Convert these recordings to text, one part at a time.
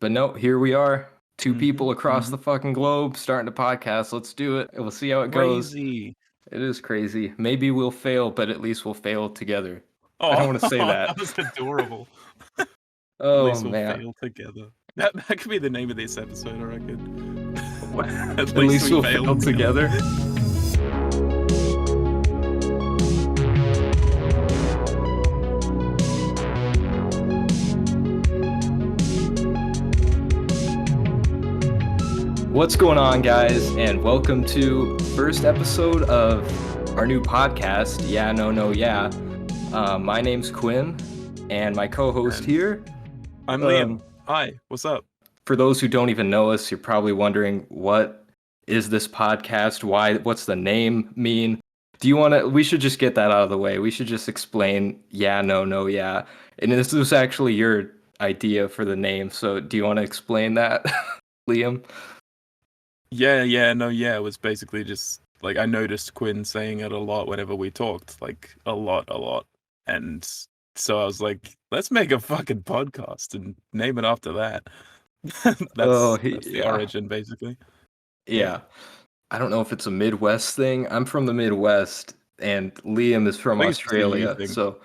But no, here we are. Two people across Mm-hmm. the fucking globe starting a podcast. Let's do it. We'll see how it goes. Crazy. It is crazy. Maybe we'll fail, but at least we'll fail together. I don't Oh, want to say that. that was adorable. At Oh least we'll man. fail together. That could be the name of this episode, I reckon. At At least least we we'll failed fail together. What's going on, guys, and welcome to first episode of our new podcast, Yeah, No, No, Yeah. My name's Quinn, and my co-host And here. I'm Liam. Hi, what's up? For those who don't even know us, you're probably wondering, what is this podcast? What's the name mean? We should just get that out of the way. We should just explain Yeah, No, No, Yeah. And this was actually your idea for the name, so do you want to explain that, Liam? Yeah, no, yeah. It was basically just like I noticed Quinn saying it a lot whenever we talked, like a lot. And so I was like, let's make a fucking podcast and name it after that. Oh, That's the yeah. origin, basically. Yeah. Yeah. I don't know if it's a Midwest thing. I'm from the Midwest, and Liam is from I think it's just a you Australia, thing. so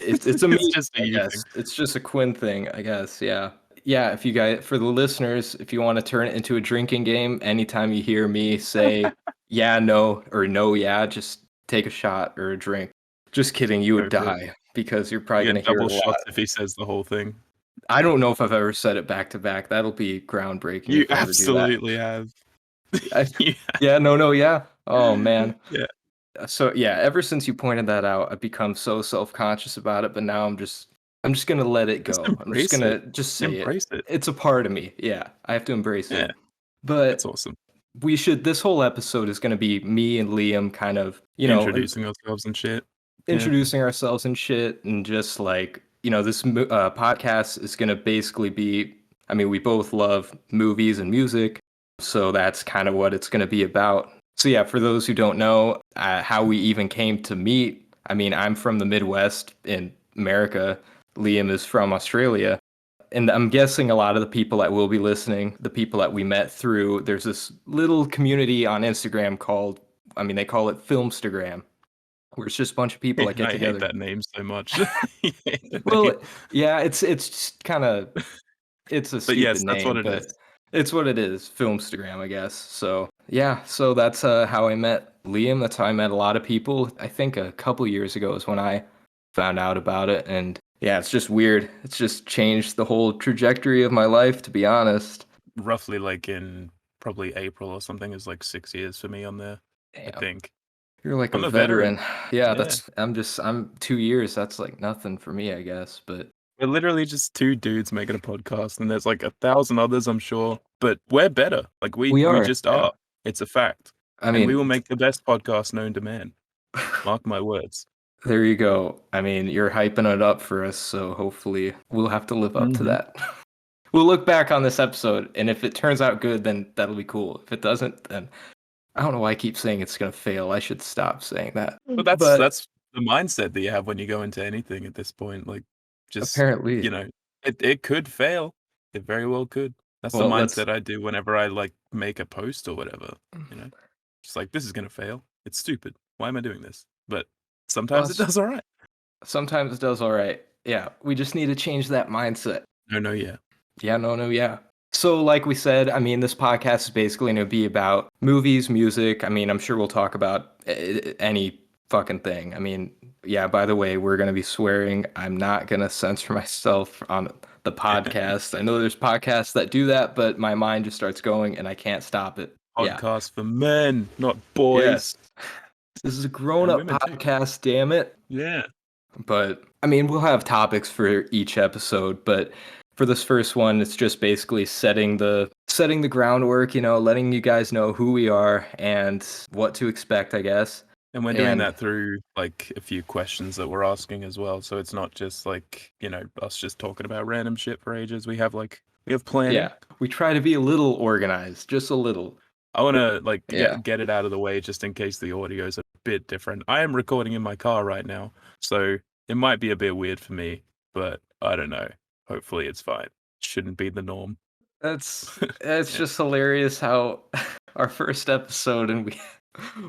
it's a It's me, just a I you guess. thing. It's just a Quinn thing, I guess. Yeah. Yeah, if you guys, for the listeners, if you want to turn it into a drinking game, anytime you hear me say yeah, no, or no, yeah, just take a shot or a drink. Just kidding, you would Go for it. die because you're probably You going get to hear double it a lot. shots if he says the whole thing. I don't know if I've ever said it back to back. That'll be groundbreaking You if I ever do that. absolutely have. Yeah. Yeah, no, no, yeah. Oh, man. Yeah. So yeah, ever since you pointed that out, I've become so self-conscious about it, but now I'm just gonna let it Just go. I'm just embrace gonna it. just say it. Embrace it. It's a part of me. Yeah, I have to embrace Yeah. it. That's But awesome. this whole episode is gonna be me and Liam kind of, Introducing ourselves and shit. Yeah. introducing ourselves and shit, and just like, this podcast is gonna basically be, I mean, we both love movies and music, so that's kind of what it's gonna be about. So yeah, for those who don't know how we even came to meet, I mean, I'm from the Midwest in America. Liam is from Australia. And I'm guessing a lot of the people that will be listening, the people that we met through, there's this little community on Instagram called, I mean, they call it Filmstagram, where it's just a bunch of people that get I hate together. that name so much. I hate the name. Well, yeah, it's kind of, it's a But stupid yes, that's what name, it is. but it's what it is, Filmstagram, I guess. So yeah, so that's how I met Liam. That's how I met a lot of people. I think a couple years ago is when I found out about it, and yeah, it's just weird. It's just changed the whole trajectory of my life, to be honest. Roughly like in probably April or something is like 6 years for me on there, I Damn, think. you're like a I'm a veteran. veteran. Yeah, Yeah. I'm 2 years. That's like nothing for me, I guess. But We're literally just two dudes making a podcast, and there's like 1,000 others, I'm sure. But we're better. Like we we are. just Yeah. are. It's a fact. I And we will mean, make the best podcast known to man. Mark my words. there you go. I mean, you're hyping it up for us, so hopefully we'll have to live up to Mm-hmm. that. We'll look back on this episode, and if it turns out good, then that'll be cool. If it doesn't, then I don't know why I keep saying it's gonna fail. I should stop saying that. But But that's the mindset that you have when you go into anything at this point. Like, just apparently, it could fail. It very well could. That's the well, let's. mindset I do whenever I like make a post or whatever. You know, just like this is gonna fail. It's stupid. Why am I doing this? But sometimes it Us. does all right. Sometimes it does all right. Yeah, we just need to change that mindset. No, yeah. Yeah, no, no, yeah. So, like we said, I mean, this podcast is basically going to be about movies, music. I mean, I'm sure we'll talk about any fucking thing. I mean, yeah, by the way, we're going to be swearing. I'm not going to censor myself on the podcast. I know there's podcasts that do that, but my mind just starts going and I can't stop it. Yeah. Podcast for men, not Yes. boys. This is a And grown-up women too. podcast, damn it. Yeah. But I mean, we'll have topics for each episode, but for this first one, it's just basically setting the groundwork, letting you guys know who we are and what to expect, I guess. And we're doing And that through like a few questions that we're asking as well. So it's not just like, us just talking about random shit for ages. We have planning. yeah, we try to be a little organized, just a little. I want to like Yeah. get it out of the way just in case the audio is a bit different. I am recording in my car right now, so it might be a bit weird for me, but I don't know. Hopefully it's fine. Shouldn't be the norm. It's Yeah. just hilarious how our first episode and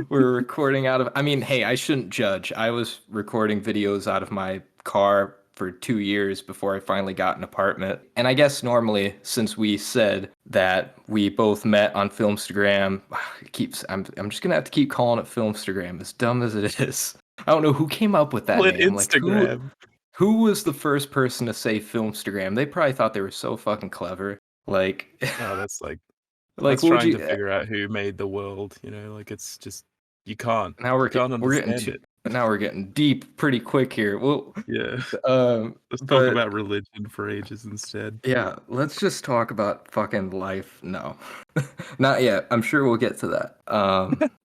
we're recording out of, I mean, hey, I shouldn't judge. I was recording videos out of my car for 2 years before I finally got an apartment. And I guess normally, since we said that we both met on Filmstagram, I'm just gonna have to keep calling it Filmstagram, as dumb as it is. I don't know who came up with that Call it name. Like Instagram. who was the first person to say Filmstagram? They probably thought they were so fucking clever. Like Oh, that's like like that's what would trying you to figure out who made the world, like it's just you can't. now You can't we're getting understand too it. now we're getting deep pretty quick here. Well, Yeah. Let's talk but about religion for ages instead. yeah, let's just talk about fucking life. No, not yet. I'm sure we'll get to that.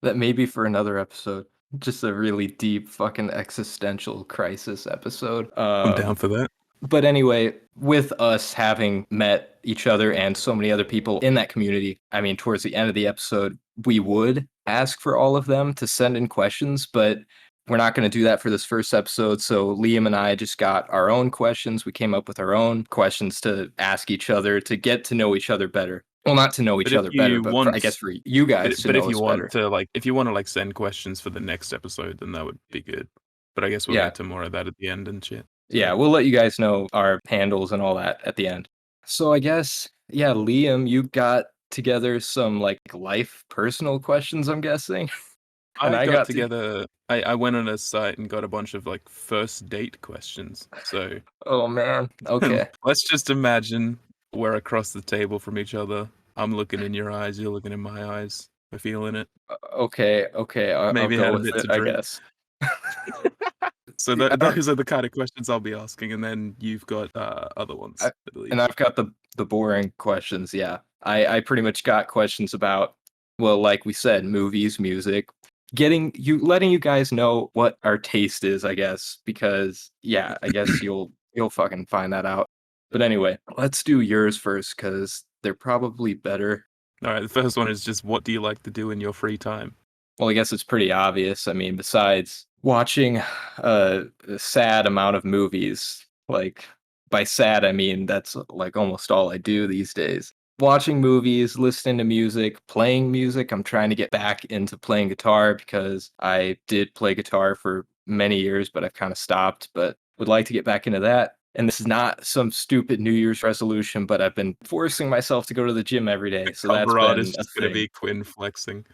That may be for another episode. Just a really deep fucking existential crisis episode. I'm down for that. But anyway, with us having met each other and so many other people in that community, I mean, towards the end of the episode, we would ask for all of them to send in questions, but we're not going to do that for this first episode. So Liam and I just got our own questions. We came up with our own questions to ask each other to get to know each other better. Well, not to know But each if other better, you but I guess want for you guys to but if know you us want better. to if you want to send questions for the next episode, then that would be good. But I guess we'll Yeah. get to more of that at the end and shit. Yeah, So we'll let you guys know our handles and all that at the end. So I guess, yeah, Liam, you got together some like life personal questions, I'm guessing. And I I got got to, together I went on a site and got a bunch of first date questions. So oh man. Okay. let's just imagine we're across the table from each other. I'm looking in your eyes, you're looking in my eyes. We're feeling it. Okay. Okay. I'll Maybe go had a with bit it, to I drink. guess. So Yeah, those are the kind of questions I'll be asking, and then you've got other I, ones, I and believe. I've got the boring questions. Yeah. I pretty much got questions about, well, like we said, movies, music, letting you guys know what our taste is, I guess, because yeah, I guess you'll fucking find that out. But anyway, let's do yours first because they're probably better. All right, the first one is just what do you like to do in your free time? Well, I guess it's pretty obvious. I mean, besides watching a sad amount of movies, like by sad, I mean that's like almost all I do these days. Watching movies, listening to music, playing music. I'm trying to get back into playing guitar because I did play guitar for many years, but I've kind of stopped, but would like to get back into that. And this is not some stupid New Year's resolution, but I've been forcing myself to go to the gym every day. The So that's cover art been is a just going to thing. be Quinn flexing.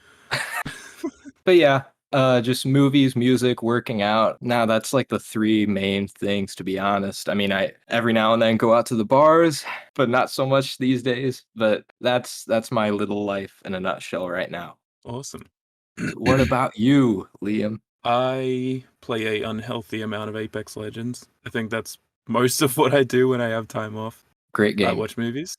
But yeah, just movies, music, working out. Now that's like the three main things, to be honest. I mean, I every now and then go out to the bars, but not so much these days. But that's my little life in a nutshell right now. Awesome. So what about you, Liam? I play a unhealthy amount of Apex Legends. I think that's most of what I do when I have time off. Great I game. watch movies.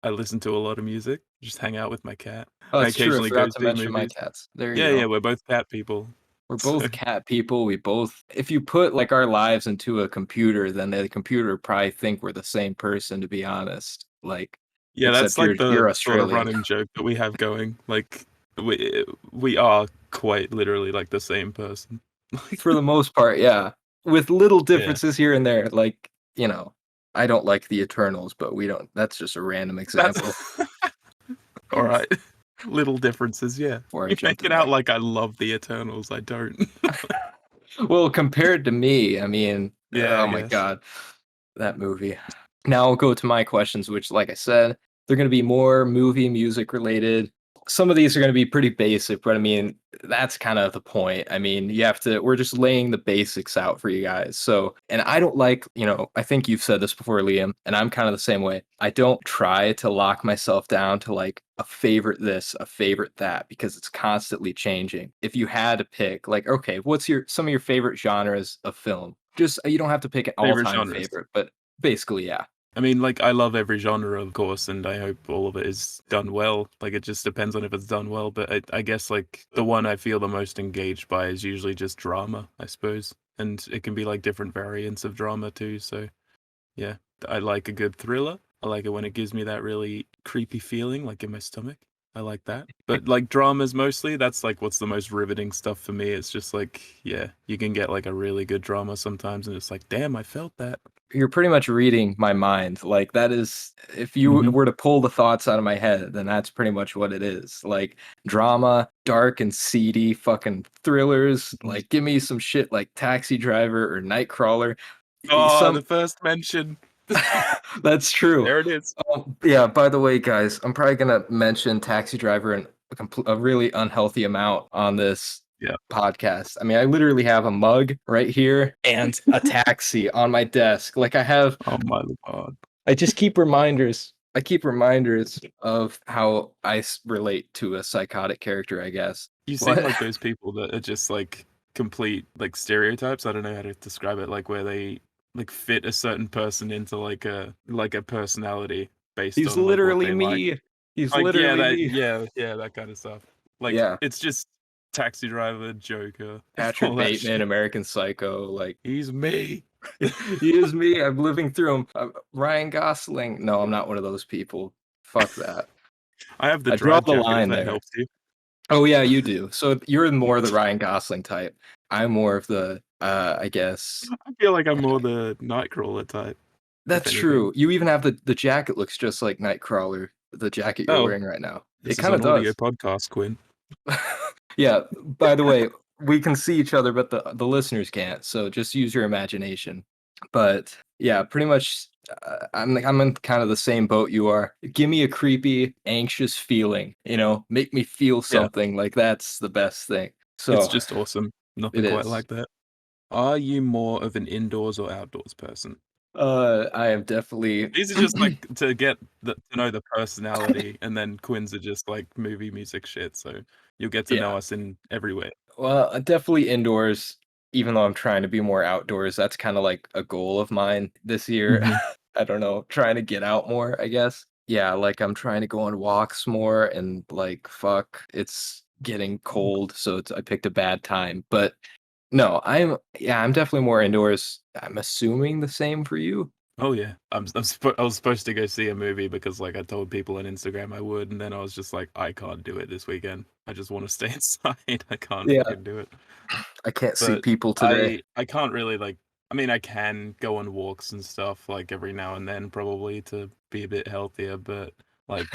I listen to a lot of music. Just hang out with my cat. Oh, I that's true. I occasionally go forgot to see mention my movies. cats. There you Yeah, yeah, go. we're both cat people. We're So both cat people. We both, if you put like our lives into a computer, then the computer would probably think we're the same person, to be honest. Like, yeah, that's except like you're the sort of Australian. running joke that we have going. Like we are quite literally like the same person. For the most part, yeah. With little Yeah. differences here and there. Like, I don't like the Eternals, but we don't that's just a random That's example all right. Little differences, yeah. before I You jump make to it the out next. like I love the Eternals. I don't. Well, compared to me, I mean, Yeah, I oh my guess. god, that movie. Now I'll go to my questions, which, like I said, they're going to be more movie, music related. Some of these are going to be pretty basic, but I mean, that's kind of the point. I mean, we're just laying the basics out for you guys. So, and I don't like, I think you've said this before, Liam, and I'm kind of the same way. I don't try to lock myself down to like a favorite this, a favorite that, because it's constantly changing. If you had to pick, like, okay, what's some of your favorite genres of film? Just, you don't have to pick an Favorite all-time genres. favorite, but basically, yeah. I mean, I love every genre, of course, and I hope all of it is done well. Like, it just depends on if it's done well. But I guess, the one I feel the most engaged by is usually just drama, I suppose. And it can be, different variants of drama, too. So, yeah, I like a good thriller. I like it when it gives me that really creepy feeling, like in my stomach. I like that. But, dramas mostly, that's, what's the most riveting stuff for me. It's just, yeah, you can get, a really good drama sometimes, and it's like, damn, I felt that. you're pretty much reading my mind. Like that is if you Mhm. were to pull the thoughts out of my head, then that's pretty much what it is. Like drama, dark and seedy fucking thrillers. Mhm. Like give me some shit like Taxi Driver or Nightcrawler. Oh, the Some first mention. that's true. There it is. Yeah, by the way, guys, I'm probably gonna mention Taxi Driver in a really unhealthy amount on this Yeah. podcast. I mean, I literally have a mug right here and a taxi on my desk. Like Oh my god. I just keep reminders. I keep reminders of how relate to a psychotic character, I guess. You seem What? like those people that are just like complete like stereotypes. I don't know how to describe it. Like where they like fit a certain person into like a personality based He's on like what literally they like. me. He's Like literally me. yeah, that kind of stuff. Like Yeah. it's just Taxi Driver, Joker, all Patrick that Bateman, shit. American Psycho, like He's me. he is me. I'm living through him. Ryan Gosling. No, I'm not one of those people. Fuck that. I have the I draw Drive the jacket if line that there. helps you. Oh yeah, you do. So you're more the Ryan Gosling type. I'm more of the I guess. I feel like I'm more the Nightcrawler type, if That's anything. true. You even have the jacket looks just like Nightcrawler, the jacket you're Oh, wearing right now. It this is kind of an audio does. podcast, Quinn. Yeah, by the way, we can see each other, but the listeners can't. So just use your imagination. But yeah, pretty much I'm in kind of the same boat you are. Give me a creepy, anxious feeling, make me feel Yeah, something. Like that's the best thing. it's So just awesome. it Nothing quite is. like that. Are you more of an indoors or outdoors person? I am definitely These are just like to get to know the personality, and then Quinn's are just like movie music shit. So you'll get to know yeah. us in every way. Well, definitely indoors, even though I'm trying to be more outdoors. That's kind of like a goal of mine this year. Hmm. I don't know, trying to get out more, I guess. Yeah, like I'm trying to go on walks more and like fuck, it's getting cold, so I picked a bad time. But no, I'm definitely more indoors. I'm assuming the same for you. Oh yeah, I was supposed to go see a movie because like I told people on Instagram I would, and then I was just like, I can't do it this weekend. I just want to stay inside. I can't Yeah, fucking do it. I can't see But people today. I can't really like. I mean, I can go on walks and stuff like every now and then, probably to be a bit healthier. But like,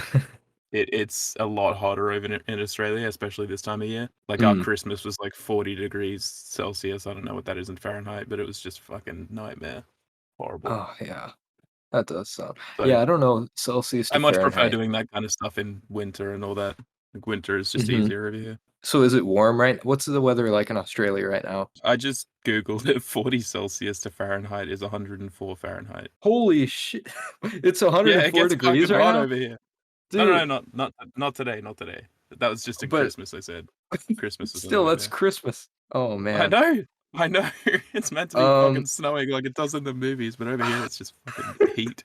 it's a lot hotter over in Australia, especially this time of year. Like our Mm. Christmas was like 40 degrees Celsius. I don't know what that is in Fahrenheit, but it was just fucking nightmare, horrible. Oh yeah, that does sound. So Yeah, I don't know Celsius I to much prefer Fahrenheit. doing that kind of stuff in winter and all that. Like winter is just Mhm. easier over here. So is it warm right what's the weather like in Australia right now? I just googled it. 40 Celsius to Fahrenheit is 104 Fahrenheit. Holy shit. It's Yeah, it 104 gets degrees fucking right hot now? over here. No, Dude, not today, not today. That was just in but Christmas. I said Christmas is a still, that's nightmare. Christmas. Oh, I man. know, I know. It's meant to be fucking Um, snowing like it does in the movies, but over here it's just fucking heat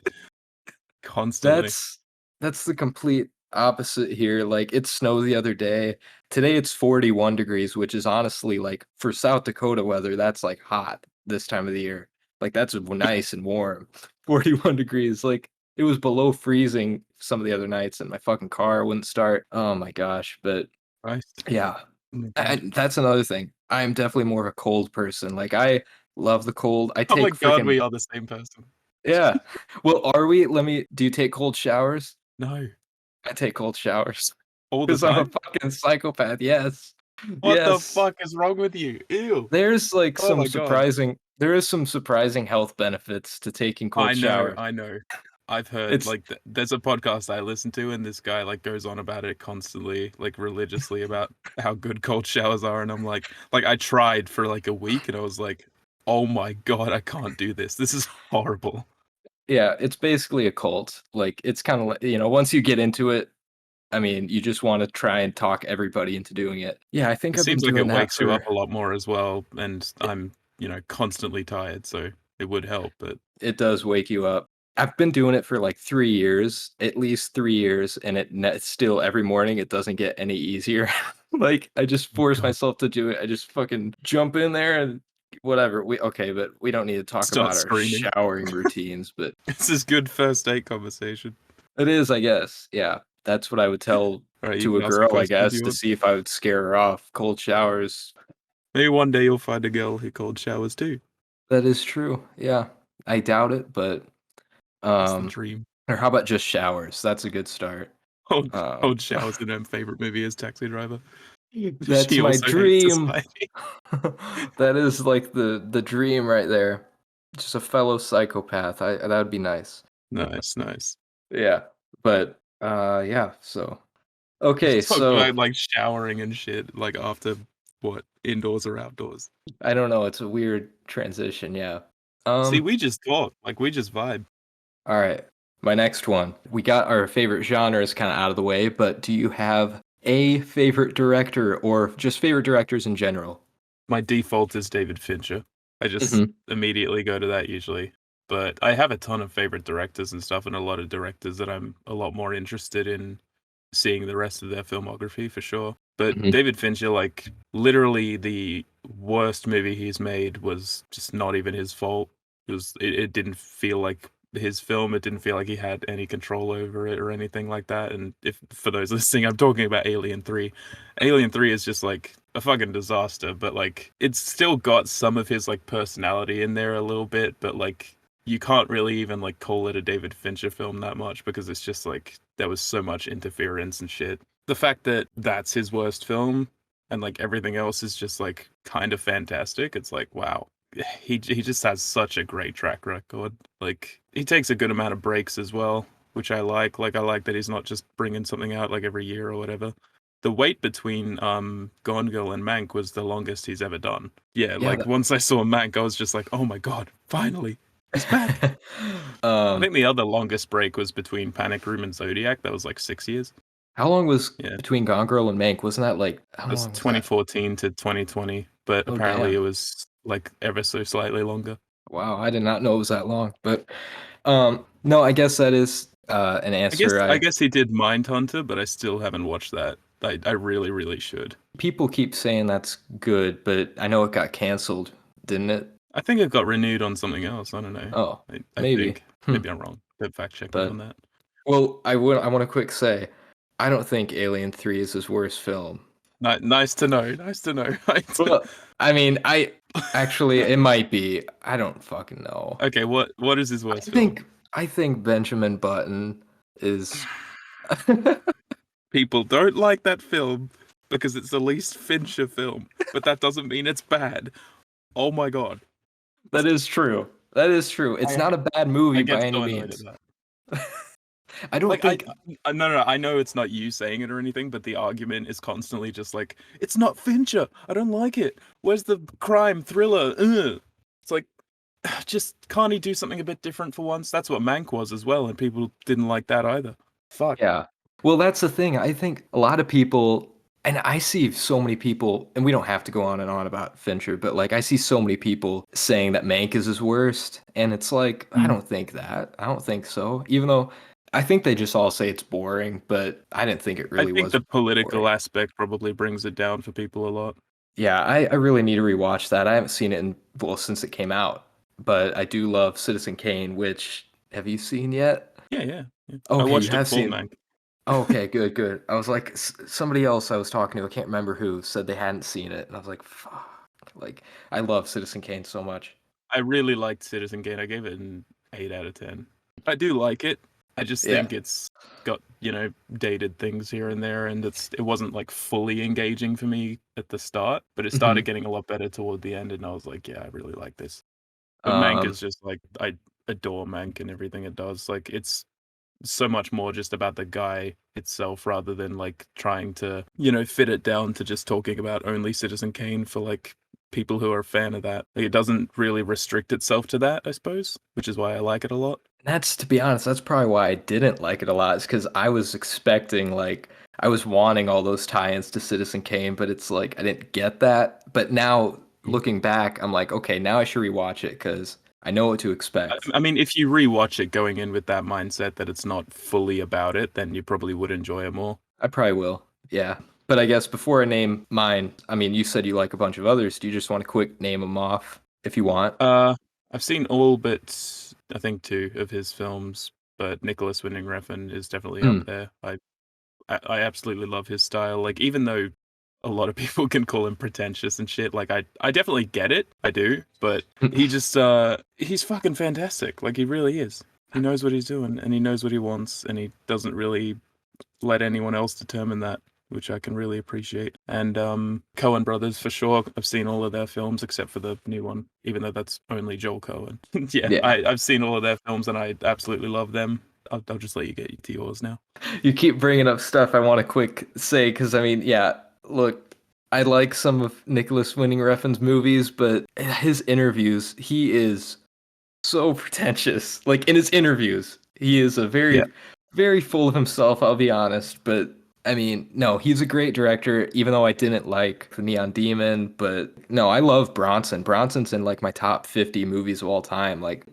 constantly. that's that's the complete opposite here, like, it snowed the other day. Today, it's 41 degrees, which is honestly, like, for South Dakota weather, that's, like, hot this time of the year. Like, that's nice and warm. 41 degrees, like, it was below freezing some of the other nights, and my fucking car wouldn't start. Oh my gosh, but Christ. yeah. Oh my god. And that's another thing. I'm definitely more of a cold person. Like I love the cold. I Oh my take god, freaking we are the same person. yeah. Well, are we? Do you take cold showers? No, I take cold showers all the because I'm a time. fucking psychopath. Yes. What the Yes. fuck is wrong with you? Ew. There's like Oh my god. there is some surprising health benefits to taking cold showers. I know. I've heard It's like there's a podcast I listen to, and this guy like goes on about it constantly, like religiously about how good cold showers are, and I'm like I tried for like a week, and I was like, oh my god, I can't do this. This is horrible. yeah, it's basically a cult. Like it's kind of like, once you get into it, I mean, you just want to try and talk everybody into doing it. Yeah, I think It I've been seems like doing it that wakes you up for a lot more as well, and I'm constantly tired, so it would help, but it does wake you up. I've been doing it for like 3 years, at least 3 years, and still every morning it doesn't get any easier. Like I just force god, myself to do it. I just fucking jump in there and whatever. But we don't need to talk start about our screaming. showering routines, but This is good first date conversation. it is, I guess. Yeah. That's what I would tell All right, you to a can ask a girl, I question if guess, you to want. see if I would scare her off. Cold showers. Maybe one day you'll find a girl who cold showers too. That is true. Yeah. I doubt it, but That's the um, dream. or how about just showers? That's a good start. Um, Old Showers in her favorite movie is Taxi Driver. that's She my also hates dream. society. That is like the dream right there. Just a fellow psychopath. I that would be nice. Nice, nice. Yeah. But yeah, so okay, Talk so about like showering and shit, like after what, indoors or outdoors. I don't know, it's a weird transition, yeah. See, Um we just talk, like we just vibe. all right. My next one. We got our favorite genres kind of out of the way, but do you have a favorite director or just favorite directors in general? My default is David Fincher. I just Mhm. immediately go to that usually. But I have a ton of favorite directors and stuff, and a lot of directors that I'm a lot more interested in seeing the rest of their filmography for sure. But Mhm. David Fincher, like literally the worst movie he's made was just not even his fault. It didn't feel like his film. It didn't feel like he had any control over it or anything like that. And if for those listening, I'm talking about Alien 3. Alien 3 is just like a fucking disaster, but like it's still got some of his like personality in there a little bit, but like you can't really even like call it a David Fincher film that much because it's just like there was so much interference and shit. The fact that that's his worst film and like everything else is just like kind of fantastic. It's like wow. He just has such a great track record. Like he takes a good amount of breaks as well, which I like. Like I like that he's not just bringing something out like every year or whatever. The wait between Gone Girl and Mank was the longest he's ever done. Yeah, Yeah, like once I saw Mank, I was just like, oh my god, finally, he's back. I um think the other longest break was between Panic Room and Zodiac. That was like 6 years. how long was Yeah, between Gone Girl and Mank? Wasn't that like how that's long was that? 2014 to 2020, but Oh apparently it damn. was like ever so slightly longer. Wow, I did not know it was that long. But no, I guess that is an answer. I I guess he did Mindhunter, but I still haven't watched that. I really really should. people keep saying that's good, but I know it got canceled, didn't it? I think it got renewed on something else. I don't know. Oh, I maybe. think Hmm. maybe I'm wrong. Don't fact check me on But that. well, I want to quick say I don't think Alien 3 is his worst film. Nice to know. Nice to know. Well, I mean, I actually it might be. I don't fucking know. Okay, what is his I worst film? think I think Benjamin Button is People don't like that film because it's the least Fincher film, but that doesn't mean it's bad. Oh my god. that is true. That is true. It's I not a bad movie I by get any so annoyed at means. that. I don't Like think no, no, no, I know it's not you saying it or anything, but the argument is constantly just like it's not Fincher. I don't like it. Where's the crime thriller? Ugh. It's like just can't he do something a bit different for once? That's what Mank was as well, and people didn't like that either. Fuck. yeah. Well, that's the thing. I think a lot of people, and I see so many people, and we don't have to go on and on about Fincher, but like I see so many people saying that Mank is his worst, and it's like I Mm. don't think that. I don't think so. Even though I think they just all say it's boring, but I didn't think it I really think was the political boring. aspect probably brings it down for people a lot. Yeah, I really need to rewatch that. I haven't seen it in well since it came out, but I do love Citizen Kane, which have you seen yet? Yeah, yeah, yeah. I Okay, you watched it have before seen. Mank. Oh, okay, good, good. I was like, somebody else I was talking to, I can't remember who, said they hadn't seen it, and I was like, fuck. Like, I love Citizen Kane so much. I really liked Citizen Kane. I gave it an 8 out of 10. I do like it. I just Yeah. think it's got, dated things here and there, and it wasn't like fully engaging for me at the start, but it started hmm getting a lot better toward the end, and I was like, yeah, I really like this. But Mank Um, is just like I adore Mank and everything it does. Like it's so much more just about the guy itself rather than like trying to, fit it down to just talking about only Citizen Kane for like people who are a fan of that. Like, it doesn't really restrict itself to that, I suppose, which is why I like it a lot. that's to be honest, that's probably why I didn't like it a lot, is because I was expecting like I was wanting all those tie-ins to Citizen Kane, but it's like I didn't get that. But now looking back, I'm like, okay, now I should rewatch it because I know what to expect. I mean, if you rewatch it going in with that mindset that it's not fully about it, then you probably would enjoy it more. I probably will. Yeah. But I guess before I name mine, I mean, you said you like a bunch of others. Do you just want to quick name them off if you want? Uh, I've seen all but I think two of his films, but Nicholas Winding Refn is definitely up Mm, there. I absolutely love his style. Like even though a lot of people can call him pretentious and shit. Like I definitely get it. I do, but he just he's fucking fantastic. Like he really is. He knows what he's doing and he knows what he wants and he doesn't really let anyone else determine that, which I can really appreciate. And Coen brothers for sure. I've seen all of their films except for the new one, even though that's only Joel Coen. Yeah, Yeah. I've seen all of their films and I absolutely love them. I'll just let you get to yours now. You keep bringing up stuff I want to quick say because I mean, yeah, look, I like some of Nicholas Winding Refn's movies, but his interviews, he is so pretentious. Like in his interviews, he is a Yeah, very full of himself, I'll be honest. But I mean, no, he's a great director, even though I didn't like The Neon Demon. But no, I love Bronson. Bronson's in like my top 50 movies of all time. Like,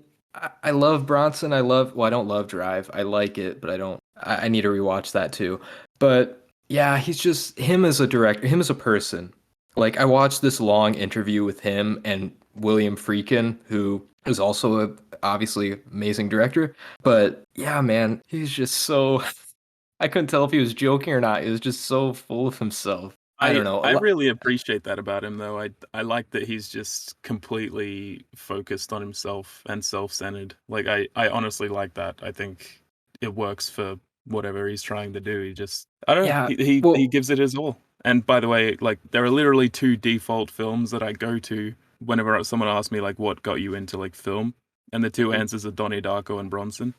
I love Bronson. Well, I don't love Drive. I like it, but I need to rewatch that too. But yeah, he's just, him as a director, him as a person. Like, I watched this long interview with him and William Friedkin, who is also a obviously amazing director. But yeah, man, he's just so. I couldn't tell if he was joking or not. He was just so full of himself. I don't know. I really appreciate that about him though. I like that he's just completely focused on himself and self-centered. Like I honestly like that. I think it works for whatever he's trying to do. He just I don't know. Yeah. He Well, gives it his all. And by the way, like there are literally two default films that I go to whenever someone asks me like what got you into like film, and the two answers are Donnie Darko and Bronson.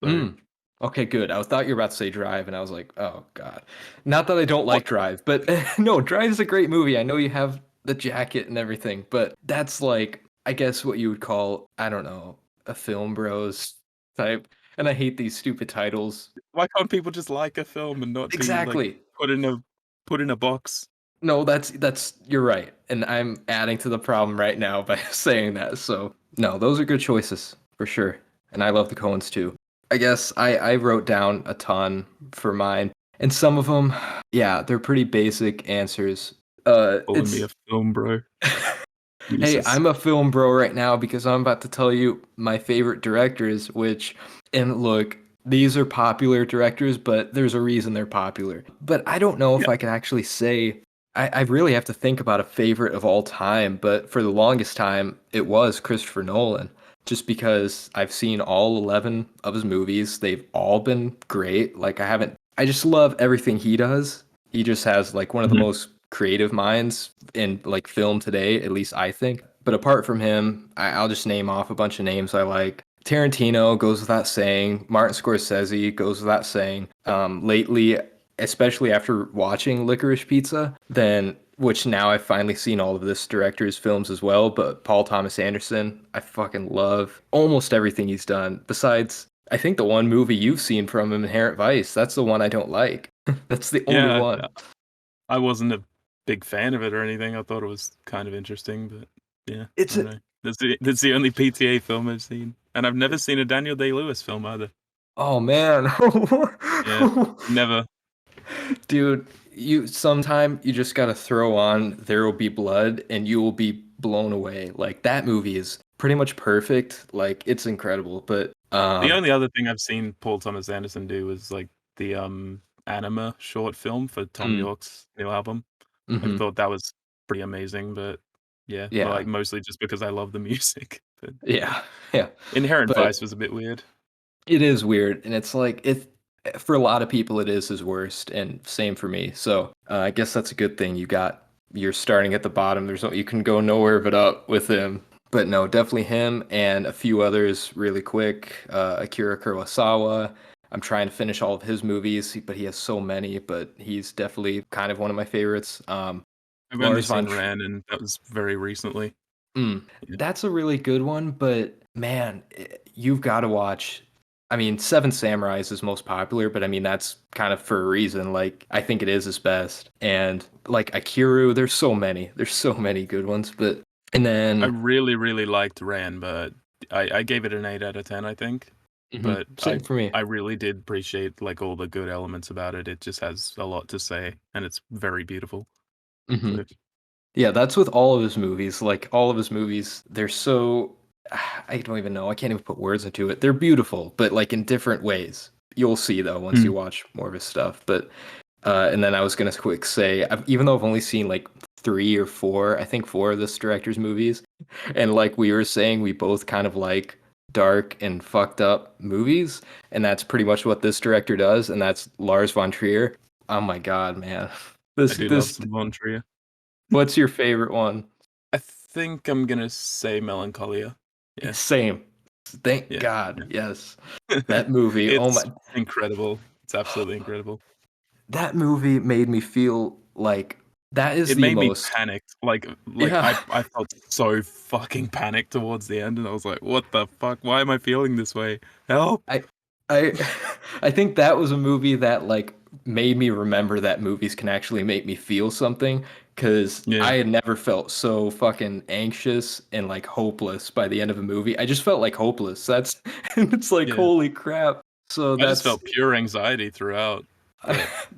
So mm, okay, good. I thought you were about to say Drive, and I was like, oh God. Not that I don't what like Drive, but no, Drive is a great movie. I know you have the jacket and everything, but that's like, I guess what you would call, I don't know, a film bros type. And I hate these stupid titles. why can't people just like a film and not be like Exactly. put in a put in a box? No, that's you're right. And I'm adding to the problem right now by saying that. So, no, those are good choices for sure. And I love the Coens too. I guess I wrote down a ton for mine. And some of them, yeah, they're pretty basic answers. Calling me a It's film bro. Hey, Jesus. I'm a film bro right now because I'm about to tell you my favorite directors, and look, these are popular directors, but there's a reason they're popular. But I don't know Yeah. if I can actually say, I really have to think about a favorite of all time, but for the longest time, it was Christopher Nolan, just because I've seen all 11 of his movies. They've all been great. I just love everything he does. He just has like one of the Mhm. most creative minds in like film today, at least I think. But apart from him, I'll just name off a bunch of names I like. Tarantino goes without saying. Martin Scorsese goes without saying. Lately, especially after watching Licorice Pizza, then which now I've finally seen all of this director's films as well. But Paul Thomas Anderson, I fucking love almost everything he's done. Besides, I think the one movie you've seen from him, Inherent Vice, that's the one I don't like. That's the only Yeah, one. I wasn't a big fan of it or anything. I thought it was kind of interesting, but yeah, I It's don't a, know. That's the only PTA film I've seen, and I've never seen a Daniel Day-Lewis film either. Oh man. Yeah, never. Dude, you just gotta throw on There Will Be Blood and you will be blown away. Like that movie is pretty much perfect. Like it's incredible. But The only other thing I've seen Paul Thomas Anderson do is like the Anima short film for Tom mm, York's new album. I hmm thought that was pretty amazing, but yeah, yeah. like mostly just because I love the music. But Yeah. Yeah. Inherent But Vice was a bit weird. it is weird and it's like it for a lot of people it is his worst and same for me. So, I guess that's a good thing. You're starting at the bottom. You can go nowhere but up with him. But no, definitely him and a few others really quick. Akira Kurosawa. I'm trying to finish all of his movies, but he has so many. But he's definitely kind of one of my favorites. I've only Lars von seen Tr- Ran, and that was very recently. mm, Yeah. that's a really good one. But man, you've got to watch. I mean, Seven Samurai is his most popular, but I mean that's kind of for a reason. Like I think it is his best, and like Akiru, there's so many good ones. But and I then really, really liked Ran, but I gave it an 8 out of 10, I think. But same for me. I really did appreciate like all the good elements about it. It just has a lot to say, and it's very beautiful. hmm So Yeah, that's with all of his movies. Like all of his movies, they're so I don't even know. I can't even put words into it. They're beautiful, but like in different ways. You'll see though once you mm. watch more of his stuff. But And then I was gonna quick say, even though I've only seen like three or four, I think four of this director's movies, and like we were saying, we both kind of like dark and fucked up movies, and that's pretty much what this director does, and that's Lars von Trier. Oh my God, man. I This do love this some Von Trier. what's your favorite one? I think I'm gonna say Melancholia. Yeah, Same. Thank yeah, God. Yes. That movie. Oh it's my, incredible. It's absolutely incredible. that movie made me feel like that is It the made me most. panicked. Like Yeah. I felt so fucking panicked towards the end, and I was like, "What the fuck? Why am I feeling this way? Help!" I I I think that was a movie that like made me remember that movies can actually make me feel something because Yeah, I had never felt so fucking anxious and like hopeless by the end of a movie. I just felt like hopeless. That's it's like yeah. holy crap. So I just that's felt pure anxiety throughout. But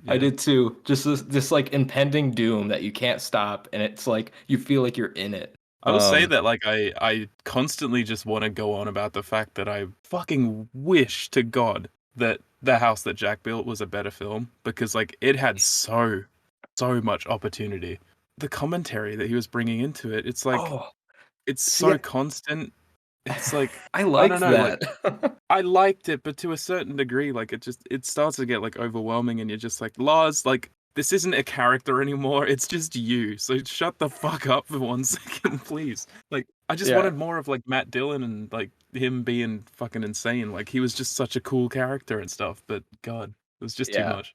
I yeah, did too. Just this like impending doom that you can't stop and it's like you feel like you're in it. I will say Um that like I constantly just want to go on about the fact that I fucking wish to God that The House That Jack Built was a better film because like it had so much opportunity. The commentary that he was bringing into it, it's like oh, it's see so constant. It's like I I don't liked know, like that. I liked it, but to a certain degree, like it starts to get like overwhelming, and you're just like, Lars, like this isn't a character anymore. It's just you. So shut the fuck up for 1 second, please. Like I just Yeah. wanted more of like Matt Dillon and like him being fucking insane. Like he was just such a cool character and stuff. But God, it was just too Yeah. much.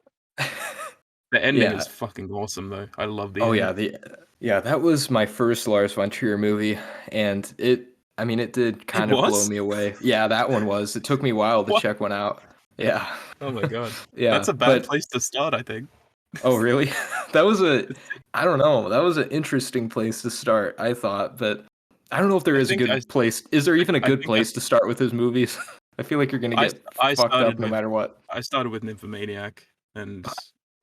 The ending Yeah. is fucking awesome though. I love the Oh ending. yeah, the yeah, that was my first Lars von Trier movie, and I mean, it did It kind of blow was? me away. Yeah, that one was. It took me a while to What? check one out. Yeah. Oh my God. That's Yeah, a bad but place to start, I think. oh really? That was I don't know, that was an interesting place to start, I thought, but I don't know if there I is a think good place. Is there even a I good think I place to start with his movies? I feel like you're gonna I get I fucked up started no with matter what. Nymphomaniac, and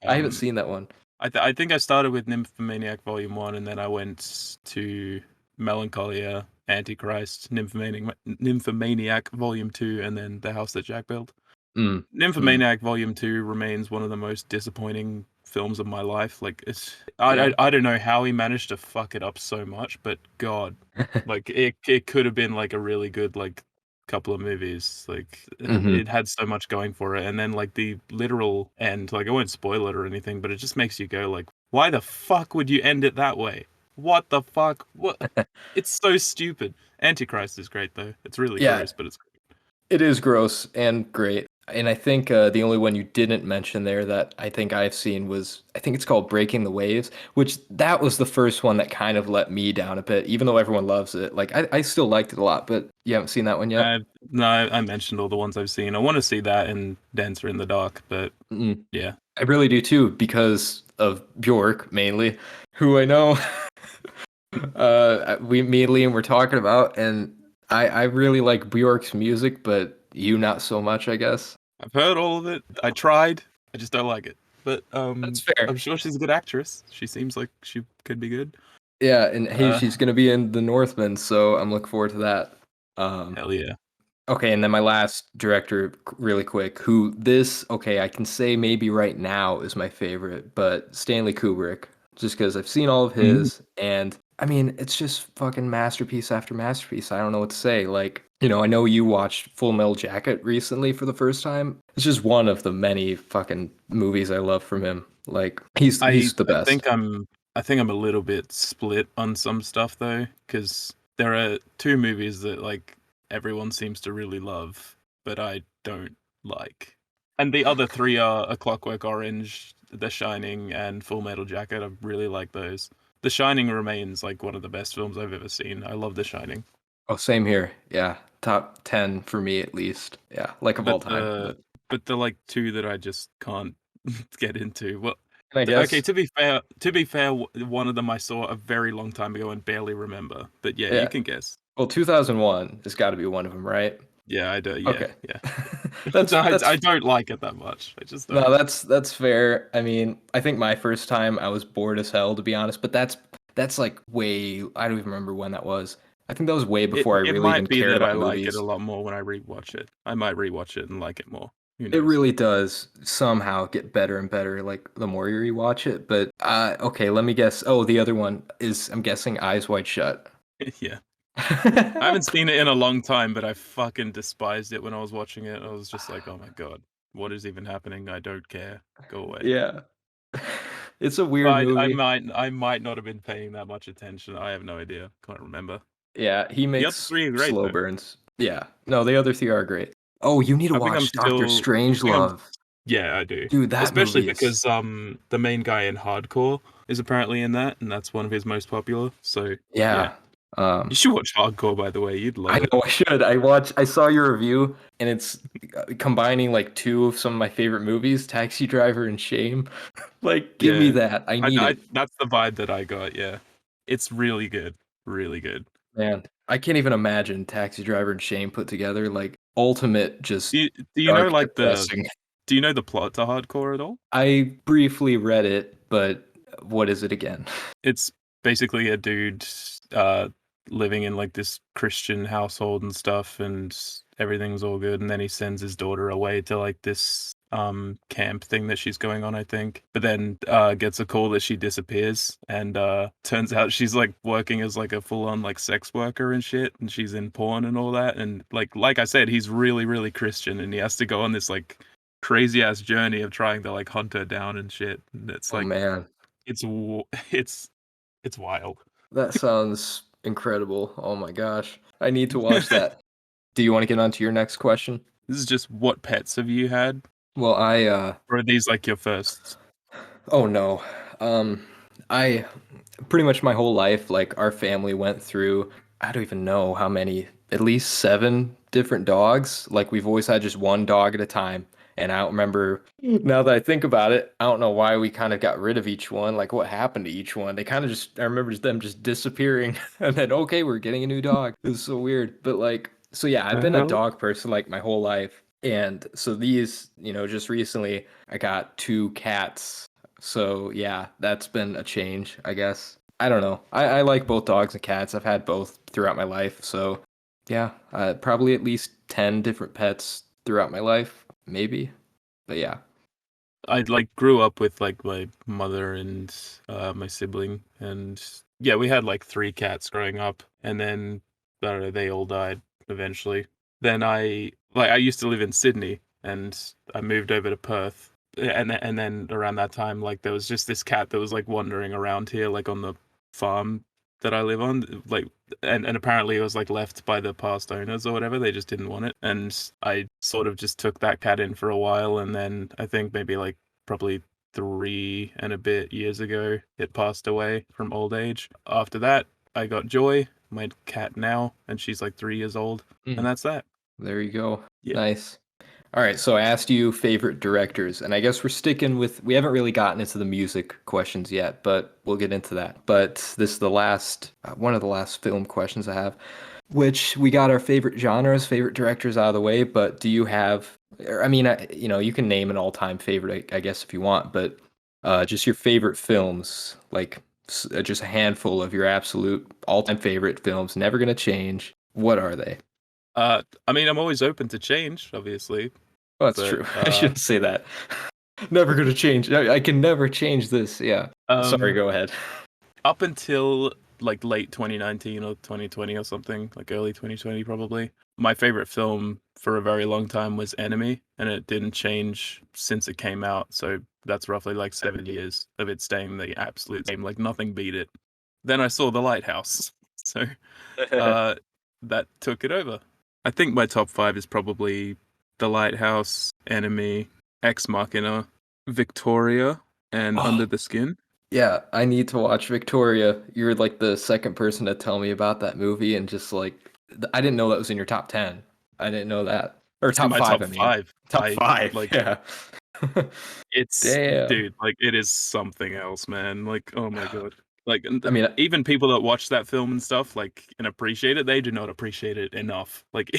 I haven't um, seen that one. I think I started with Nymphomaniac Volume 1, and then I went to Melancholia, Antichrist, Nymphomaniac Volume 2, and then The House That Jack Built. Mm, mm, Nymphomaniac Volume 2 remains one of the most disappointing films of my life. Like it's yeah. I don't know how he managed to fuck it up so much, but God, like it could have been like a really good like couple of movies. Like Hmm. it had so much going for it, and then like the literal end. Like I won't spoil it or anything, but it just makes you go like, why the fuck would you end it that way? What the fuck? What? It's so stupid. Antichrist is great though. It's really Yeah, gross, but it's great. it is gross and great. And I think the only one you didn't mention there that I think I've seen was, I think it's called Breaking the Waves, which that was the first one that kind of let me down a bit, even though everyone loves it. Like, I still liked it a lot, but you haven't seen that one yet? No, I mentioned all the ones I've seen. I want to see that and Dancer in the Dark, but Mm. yeah. I really do too, because of Bjork mainly, who I know me and Liam were talking about, and I really like Bjork's music, but you not so much, I guess. I've heard all of it. I tried. I just don't like it. But That's fair. I'm sure she's a good actress. She seems like she could be good. Yeah, and hey, Uh, she's gonna be in The Northman, so I'm looking forward to that. hell yeah. Okay, and then my last director, really quick, who this, okay, I can say maybe right now is my favorite, but Stanley Kubrick, just because I've seen all of Mm. his, and I mean, it's just fucking masterpiece after masterpiece. I don't know what to say. Like, I know you watched Full Metal Jacket recently for the first time. It's just one of the many fucking movies I love from him. Like, he's the I best. think I'm a little bit split on some stuff though, because there are two movies that like everyone seems to really love, but I don't like. And the other three are A Clockwork Orange, The Shining, and Full Metal Jacket. I really like those. The Shining remains like one of the best films I've ever seen. I love The Shining. Oh, same here. Yeah, top 10 for me at least. Yeah, like of all But time. the like two that I just can't get into. Well, And I okay, guess, to be fair, one of them I saw a very long time ago and barely remember. But yeah, you yeah. can guess. Well, 2001 has got to be one of them, right? Yeah, I do. Yeah, Okay. yeah. That's No, that's I don't like it that much. I just no, don't. that's fair. I mean, I think my first time I was bored as hell to be honest, but that's like way I don't even remember when that was. I think that was way before I It really might even be cared that I about like it a movies. lot more when I rewatch it. I might rewatch it and like it more. Who It knows? really does somehow get better and better, like the more you rewatch it. But okay, let me guess. Oh, the other one is, I'm guessing, Eyes Wide Shut. Yeah. I haven't seen it in a long time, but I fucking despised it when I was watching it. I was just like, oh my god, what is even happening? I don't care. Go away. Yeah. It's a weird But movie. I might not have been paying that much attention. I have no idea. Can't remember. Yeah, he The other makes three are great slow though. burns. Yeah. No, the other three are great. Oh, you need to watch Doctor I think I'm Strangelove. yeah, I do. Dude, that Especially movie is because the main guy in Hardcore is apparently in that, and that's one of his most popular. So yeah. yeah. You Um should watch Hardcore by the way, you'd I love it. know I should. I saw your review and it's combining like two of some of my favorite movies, Taxi Driver and Shame. Like, give me Yeah. that. I need I it. that's the vibe that I got, yeah. It's really good. Really good. Man, I can't even imagine Taxi Driver and Shame put together. Like ultimate just Do you know dark like the depressing. do you know the plot to Hardcore at all? I briefly read it, but what is it again? It's basically a dude uh living in like this Christian household and stuff, and everything's all good, and then he sends his daughter away to like this camp thing that she's going on, I think. But then gets a call that she disappears, and turns out she's like working as like a full on like sex worker and shit, and she's in porn and all that. And like I said, he's really, really Christian, and he has to go on this like crazy ass journey of trying to like hunt her down and shit. And it's Oh like man, it's it's wild. that sounds incredible. Oh my gosh. I need to watch that. Do you want to get on to your next question? This is just what pets have you had? Well, Or are these like your first? oh no. Um I pretty much my whole life, like our family went through, I don't even know how many, at least seven different dogs. Like we've always had just one dog at a time. And I don't remember, now that I think about it, I don't know why we kind of got rid of each one, like what happened to each one. They kind of just, I remember them just disappearing and then, okay, we're getting a new dog. It was so weird. But like, so yeah, I've The been a hell? dog person like my whole life. And so these, just recently I got two cats, so yeah, that's been a change, I guess. I don't know. I like both dogs and cats. I've had both throughout my life. So yeah, probably at least 10 different pets throughout my life, maybe. But yeah. I like grew up with like my mother and my sibling, and yeah, we had like three cats growing up, and then I don't know, they all died eventually. Then I used to live in Sydney, and I moved over to Perth, and then around that time, like there was just this cat that was like wandering around here, like on the farm that I live on, like and apparently it was like left by the past owners or whatever. They just didn't want it, and I sort of just took that cat in for a while, and then I think maybe like probably 3 and a bit years ago it passed away from old age. After that, I got Joy, my cat now, and she's like 3 years old, and Mm, that's that. there you go. Yeah. Nice. All right, so I asked you favorite directors, and I guess we're sticking with, we haven't really gotten into the music questions yet, but we'll get into that. But this is the last, one of the last film questions I have, which we got our favorite genres, favorite directors out of the way, but do you have, or, I mean, you can name an all-time favorite, I guess, if you want, but just your favorite films, like just a handful of your absolute all-time favorite films, never gonna change. What are they? I mean, I'm always open to change, obviously, Well, that's but true. I shouldn't say that. Never gonna change. I can never change this. Yeah. Sorry, um go ahead. up until like late 2019 or 2020 or something, like early 2020 probably. My favorite film for a very long time was Enemy, and it didn't change since it came out. So that's roughly like 7 years of it staying the absolute same. Like nothing beat it. Then I saw The Lighthouse, so uh, that took it over. I think my top five is probably The Lighthouse, Enemy, Ex Machina, Victoria, and Oh, Under the Skin. yeah, I need to watch Victoria. You're like the second person to tell me about that movie, and just like, I didn't know that was in your top 10. I didn't know that. Or It's in top my five, top I mean. five. Top I five, like yeah. it's Damn. dude, like it is something else, man. Like, oh my god. Like I mean, even people that watch that film and stuff, like and appreciate it, they do not appreciate it enough. Like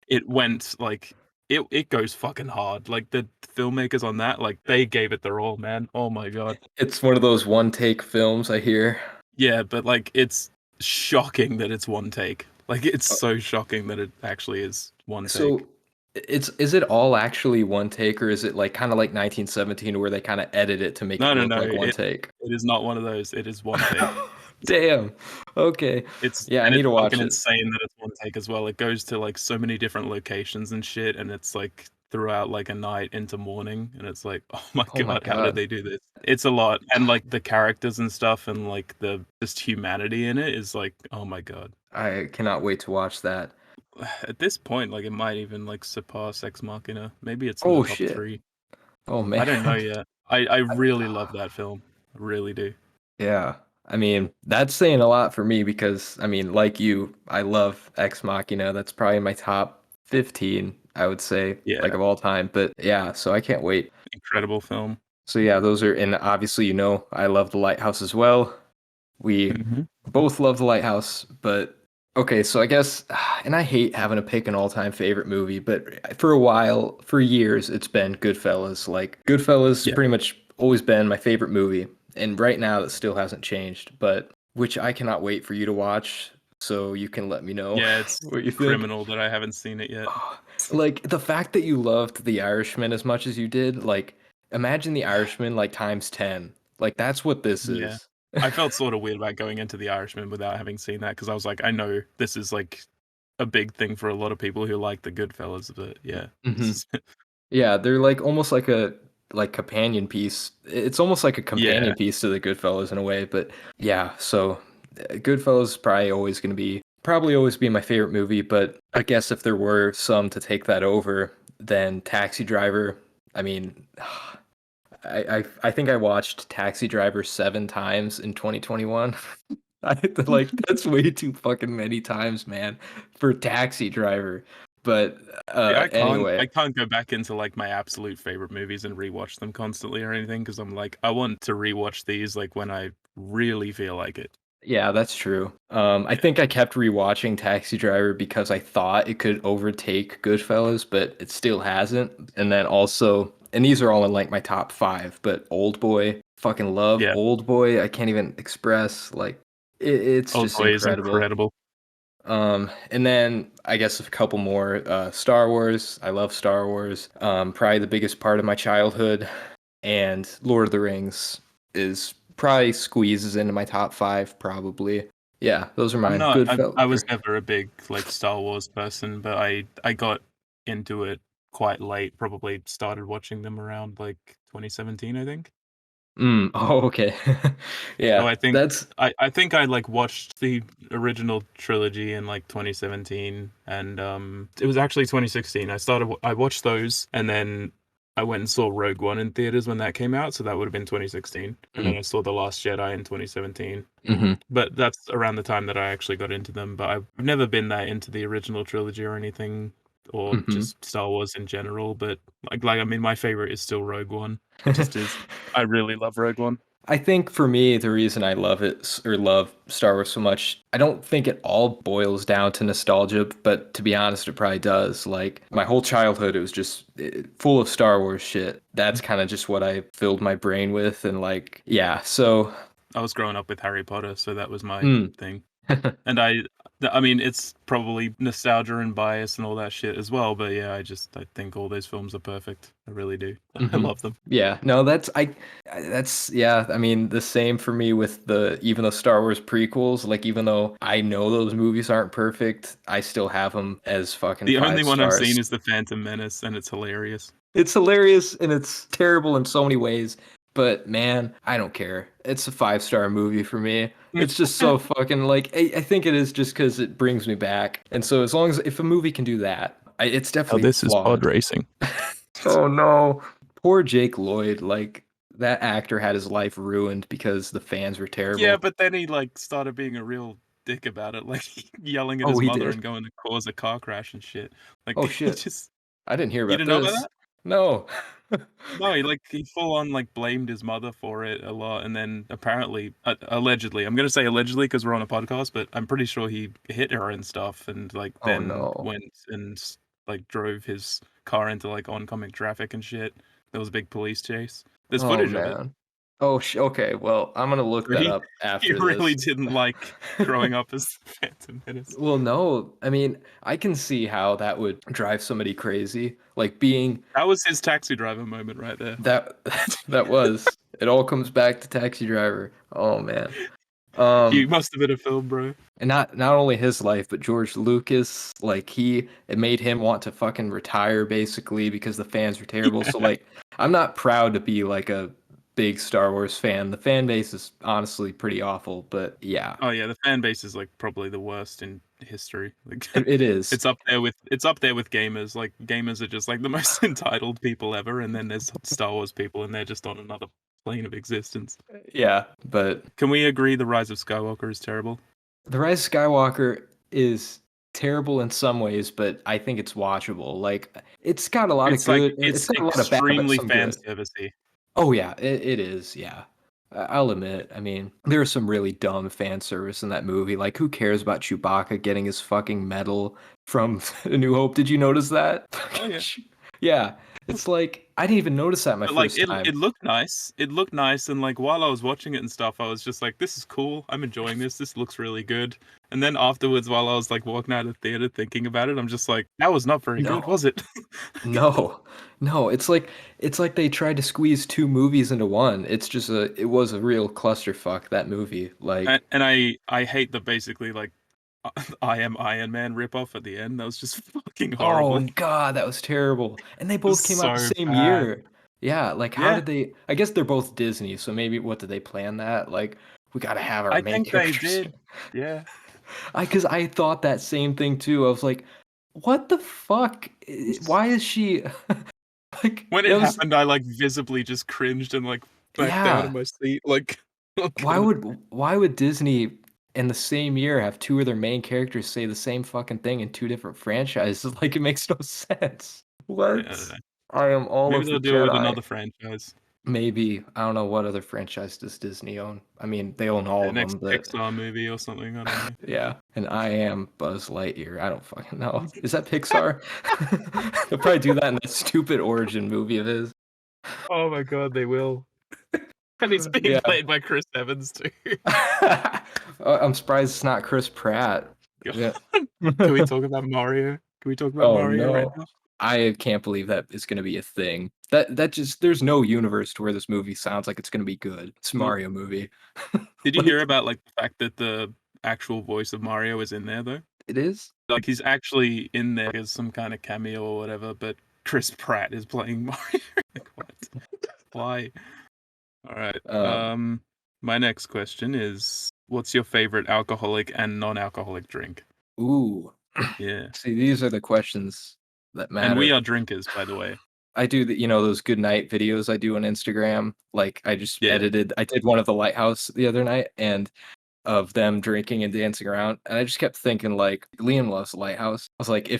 it went like it goes fucking hard. Like the filmmakers on that, like they gave it their all, man. Oh my god. it's one of those one take films, I hear. Yeah, but like it's shocking that it's one take. Like it's Uh, so shocking that it actually is one So take. is it all actually one take, or is it like kind of like 1917 where they kind of edit it to make it No, no, look no. like one It take? it is not one of those. It is one take. Damn. Okay. Yeah, I need It's to fucking watch it. insane that it's one take as well. It goes to like so many different locations and shit, and it's like throughout like a night into morning, and it's like, oh my Oh my god, how did God. they do this? It's a lot, and like the characters and stuff, and like the just humanity in it is like, oh my god. I cannot wait to watch that. At this point, like it might even like surpass Ex Machina. Maybe it's in the Oh top shit. three. Oh I don't know man. yet. I really love that film. I really do. Yeah. I mean, that's saying a lot for me because, I mean, like you, I love Ex Machina. That's probably my top 15, I would say, like Yeah, of all time. But yeah, so I can't wait. incredible film. So yeah, those are, and obviously, I love The Lighthouse as well. We Hmm. both love The Lighthouse, but okay, so I guess, and I hate having to pick an all-time favorite movie, but for a while, for years, it's been Goodfellas. Like, Goodfellas Yeah, pretty much always been my favorite movie, and right now that still hasn't changed, but which I cannot wait for you to watch, so you can let me know yeah. It's what you think. criminal that I haven't seen it yet. Like, the fact that you loved The Irishman as much as you did, like, imagine The Irishman like times 10. Like, that's what this Yeah. is. I felt sort of weird about going into The Irishman without having seen that because I was like, I know this is like a big thing for a lot of people who like the Goodfellas, but yeah, this Mhm. is Yeah, they're like almost like a like companion piece. It's almost like a yeah, companion piece to the Goodfellas in a way, but yeah, so Goodfellas is probably always be my favorite movie, but I guess if there were some to take that over, then Taxi Driver, I mean, I think I watched Taxi Driver 7 times in 2021. Like that's way too fucking many times, man, for Taxi Driver. But See, anyway. I can't go back into like my absolute favorite movies and rewatch them constantly or anything because I'm like, I want to rewatch these like when I really feel like it. Yeah, that's true. I Yeah, think I kept rewatching Taxi Driver because I thought it could overtake Goodfellas, but it still hasn't. And then also, and these are all in like my top five, but Old Boy, fucking love yeah. Old Boy. I can't even express like it's Old just Boy is incredible. incredible. And then I guess a couple more. Star Wars. I love Star Wars. Probably the biggest part of my childhood. And Lord of the Rings is probably squeezes into my top five, probably. Yeah, those are mine. Good I felt. was never a big like Star Wars person, but I got into it quite late. Probably started watching them around like 2017, I think. Oh, okay. So Yeah, that's. I think I like watched the original trilogy in like 2017, and it was actually 2016. I watched those, and then I went and saw Rogue One in theaters when that came out, so that would have been 2016, and then Mm, I saw The Last Jedi in 2017. hmm But that's around the time that I actually got into them. But I've never been that into the original trilogy or anything, or hmm just Star Wars in general. But I mean, my favorite is still Rogue One. It just is. I really love Rogue One. I think for me, the reason I love or love Star Wars so much, I don't think it all boils down to nostalgia, but to be honest, it probably does. Like my whole childhood, it was just full of Star Wars shit. That's kind of just what I filled my brain with. And like, yeah, so, I was growing up with Harry Potter, so that was my mm. thing. And I mean, it's probably nostalgia and bias and all that shit as well. But yeah, I think all those films are perfect. I really do. I hmm love them. Yeah, no, that's yeah. I mean, the same for me with the even the Star Wars prequels. Like, even though I know those movies aren't perfect, I still have them as fucking The five only one I've stars. seen is The Phantom Menace, and it's hilarious. It's hilarious and it's terrible in so many ways, but man, I don't care. It's a 5-star movie for me. It's just so fucking like I think it is just because it brings me back. And so as long as if a movie can do that, it's Oh, definitely this is pod flawed. racing. Oh no. Poor Jake Lloyd, like that actor had his life ruined because the fans were Yeah, terrible. but then he like started being a real dick about it, like yelling at Oh, his he mother did. and going to cause a car crash and shit. Like Oh he shit. just I didn't hear you about didn't know about this. that? No. No, he full on like blamed his mother for it a lot, and then apparently, allegedly, I'm gonna say allegedly because we're on a podcast, but I'm pretty sure he hit her and stuff, and like Oh then no. went and like drove his car into like oncoming traffic and shit. There was a big police chase. There's Oh footage of it. man. Oh, okay. Well, I'm gonna look So that he up he after really this. didn't like growing up as the Phantom Menace. Well, no, I mean, I can see how that would drive somebody crazy. Like being That was his Taxi Driver moment right there. that that was it all comes back to Taxi Driver. Oh man. He Um must have been a film bro. and not only his life, but George Lucas, like it made him want to fucking retire basically because the fans were terrible. So like I'm not proud to be like a big Star Wars fan. The fan base is honestly pretty awful, but yeah, Oh yeah, the fan base is like probably the worst in history. Like it is. it's up there with gamers. Like gamers are just like the most entitled people ever, and then there's Star Wars people, and they're just on another plane of existence. Yeah, but Can we agree the Rise of Skywalker is terrible? The Rise of Skywalker is terrible in some ways, but I think it's watchable. Like it's got a lot of It's like good, it's it's got a lot of bad, but extremely some fan good. servicey. Oh yeah, it is. Yeah, I'll admit. I mean, there's some really dumb fan service in that movie. Like, who cares about Chewbacca getting his fucking medal from A New Hope? Did you notice that? Oh yeah. Yeah, it's like I didn't even notice that my But, like, first time. it looked nice. It looked nice, and, like, while I was watching it and stuff, I was just like, "This is cool. I'm enjoying this. This looks really good." And then afterwards, while I was, like, walking out of the theater thinking about it, I'm just like, "That was not very good, No, was it?" no, no. It's like they tried to squeeze two movies into one. It was a real clusterfuck, that movie. Like, And I hate the basically, like, I am Iron Man ripoff at the end. That was just fucking oh horrible. God, that was terrible. And they It was both came out the so same bad. year. Yeah, like how Yeah, did they I guess they're both Disney, so maybe what did they plan that? Like, we gotta have our I main think they characters. did. Yeah. Because I thought that same thing too. I was like, what the fuck? Why is she like When that it was happened, I, like, visibly just cringed and, like, backed down in yeah. my seat, like, oh god. Why would Disney in the same year have two of their main characters say the same fucking thing in two different franchises? Like it makes no sense. Yeah, I don't What? know. I am all Maybe of the they'll do it with Jedi. another franchise. Maybe I don't know what other franchise does Disney own. I mean, they own all The of them, next but Pixar movie or something, I don't know. yeah. And I am Buzz Lightyear. I don't fucking know. Is that Pixar? They'll probably do that in that stupid origin movie of his. Oh my god, they will. And he's being Yeah. played by Chris Evans too. I'm surprised it's not Chris Pratt. Yeah. Can we talk about Mario? Can we talk about Oh Mario right no. now? I can't believe that is going to be a thing. That just there's no universe to where this movie sounds like it's going to be good. It's a Well, Mario movie. did you hear Like about like the fact that the actual voice of Mario is in there though? it is? Like he's actually in there as some kind of cameo or whatever, but Chris Pratt is playing Mario. Like what? Why? All right. Um My next question is, what's your favorite alcoholic and non-alcoholic drink? ooh. Yeah. See, these are the questions that And we matter. are drinkers, by the way. I do those good night videos I do on Instagram. Like Yeah. I did one of the lighthouse the other night and of them drinking and dancing around. And I just kept thinking like Liam loves Lighthouse. I was like, Mhm.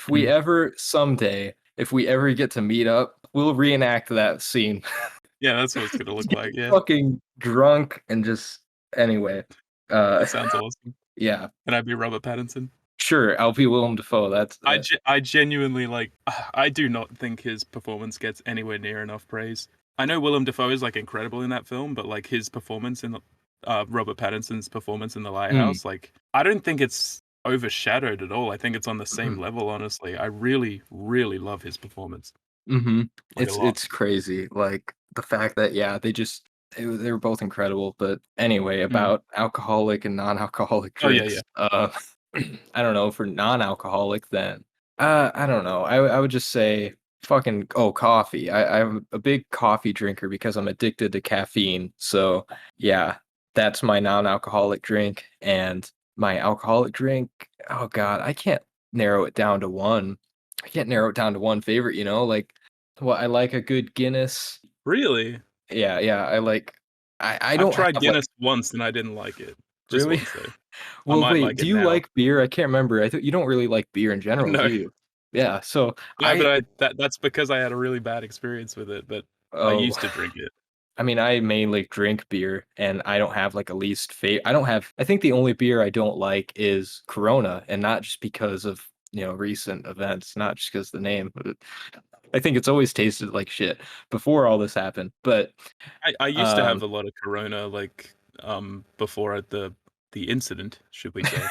if we ever get to meet up, we'll reenact that scene. Yeah, that's what it's gonna Just look get like. Yeah, fucking drunk and just anyway. Uh that sounds awesome. yeah. Can I be Robert Pattinson? Sure, I'll be Willem Dafoe. That's I genuinely like. I do not think his performance gets anywhere near enough praise. I know Willem Dafoe is like incredible in that film, but like his performance in Robert Pattinson's performance in The mm, Lighthouse, like I don't think it's overshadowed at all. I think it's on the same mhm. level. Honestly, I really, really love his performance Mhm. like a lot. It's crazy. Like the fact that yeah, they were both incredible. But anyway, Mm. about alcoholic and non-alcoholic Oh yeah, yeah. drinks. I don't know, for non-alcoholic then. I don't know. I would just say fucking coffee. I'm a big coffee drinker because I'm addicted to caffeine. So, yeah, that's my non-alcoholic drink and my alcoholic drink. Oh God, I can't narrow it down to one. I can't narrow it down to one favorite, like I like a good Guinness. Really? Yeah, yeah, I I've don't tried have like Guinness once and I didn't like it. Just really. once though. I Well, might wait, like do it you now. like beer? I can't remember. I thought you don't really like beer in general, do No. you? Yeah, so No, but I that's because I had a really bad experience with it, but I oh, used to drink it. I mean, I mainly drink beer and I don't have like a least favorite. I think the only beer I don't like is Corona and not just because of, recent events, not just because the name. I think it's always tasted like shit before all this happened. But I used to have um, a lot of Corona, like before the incident, should we say?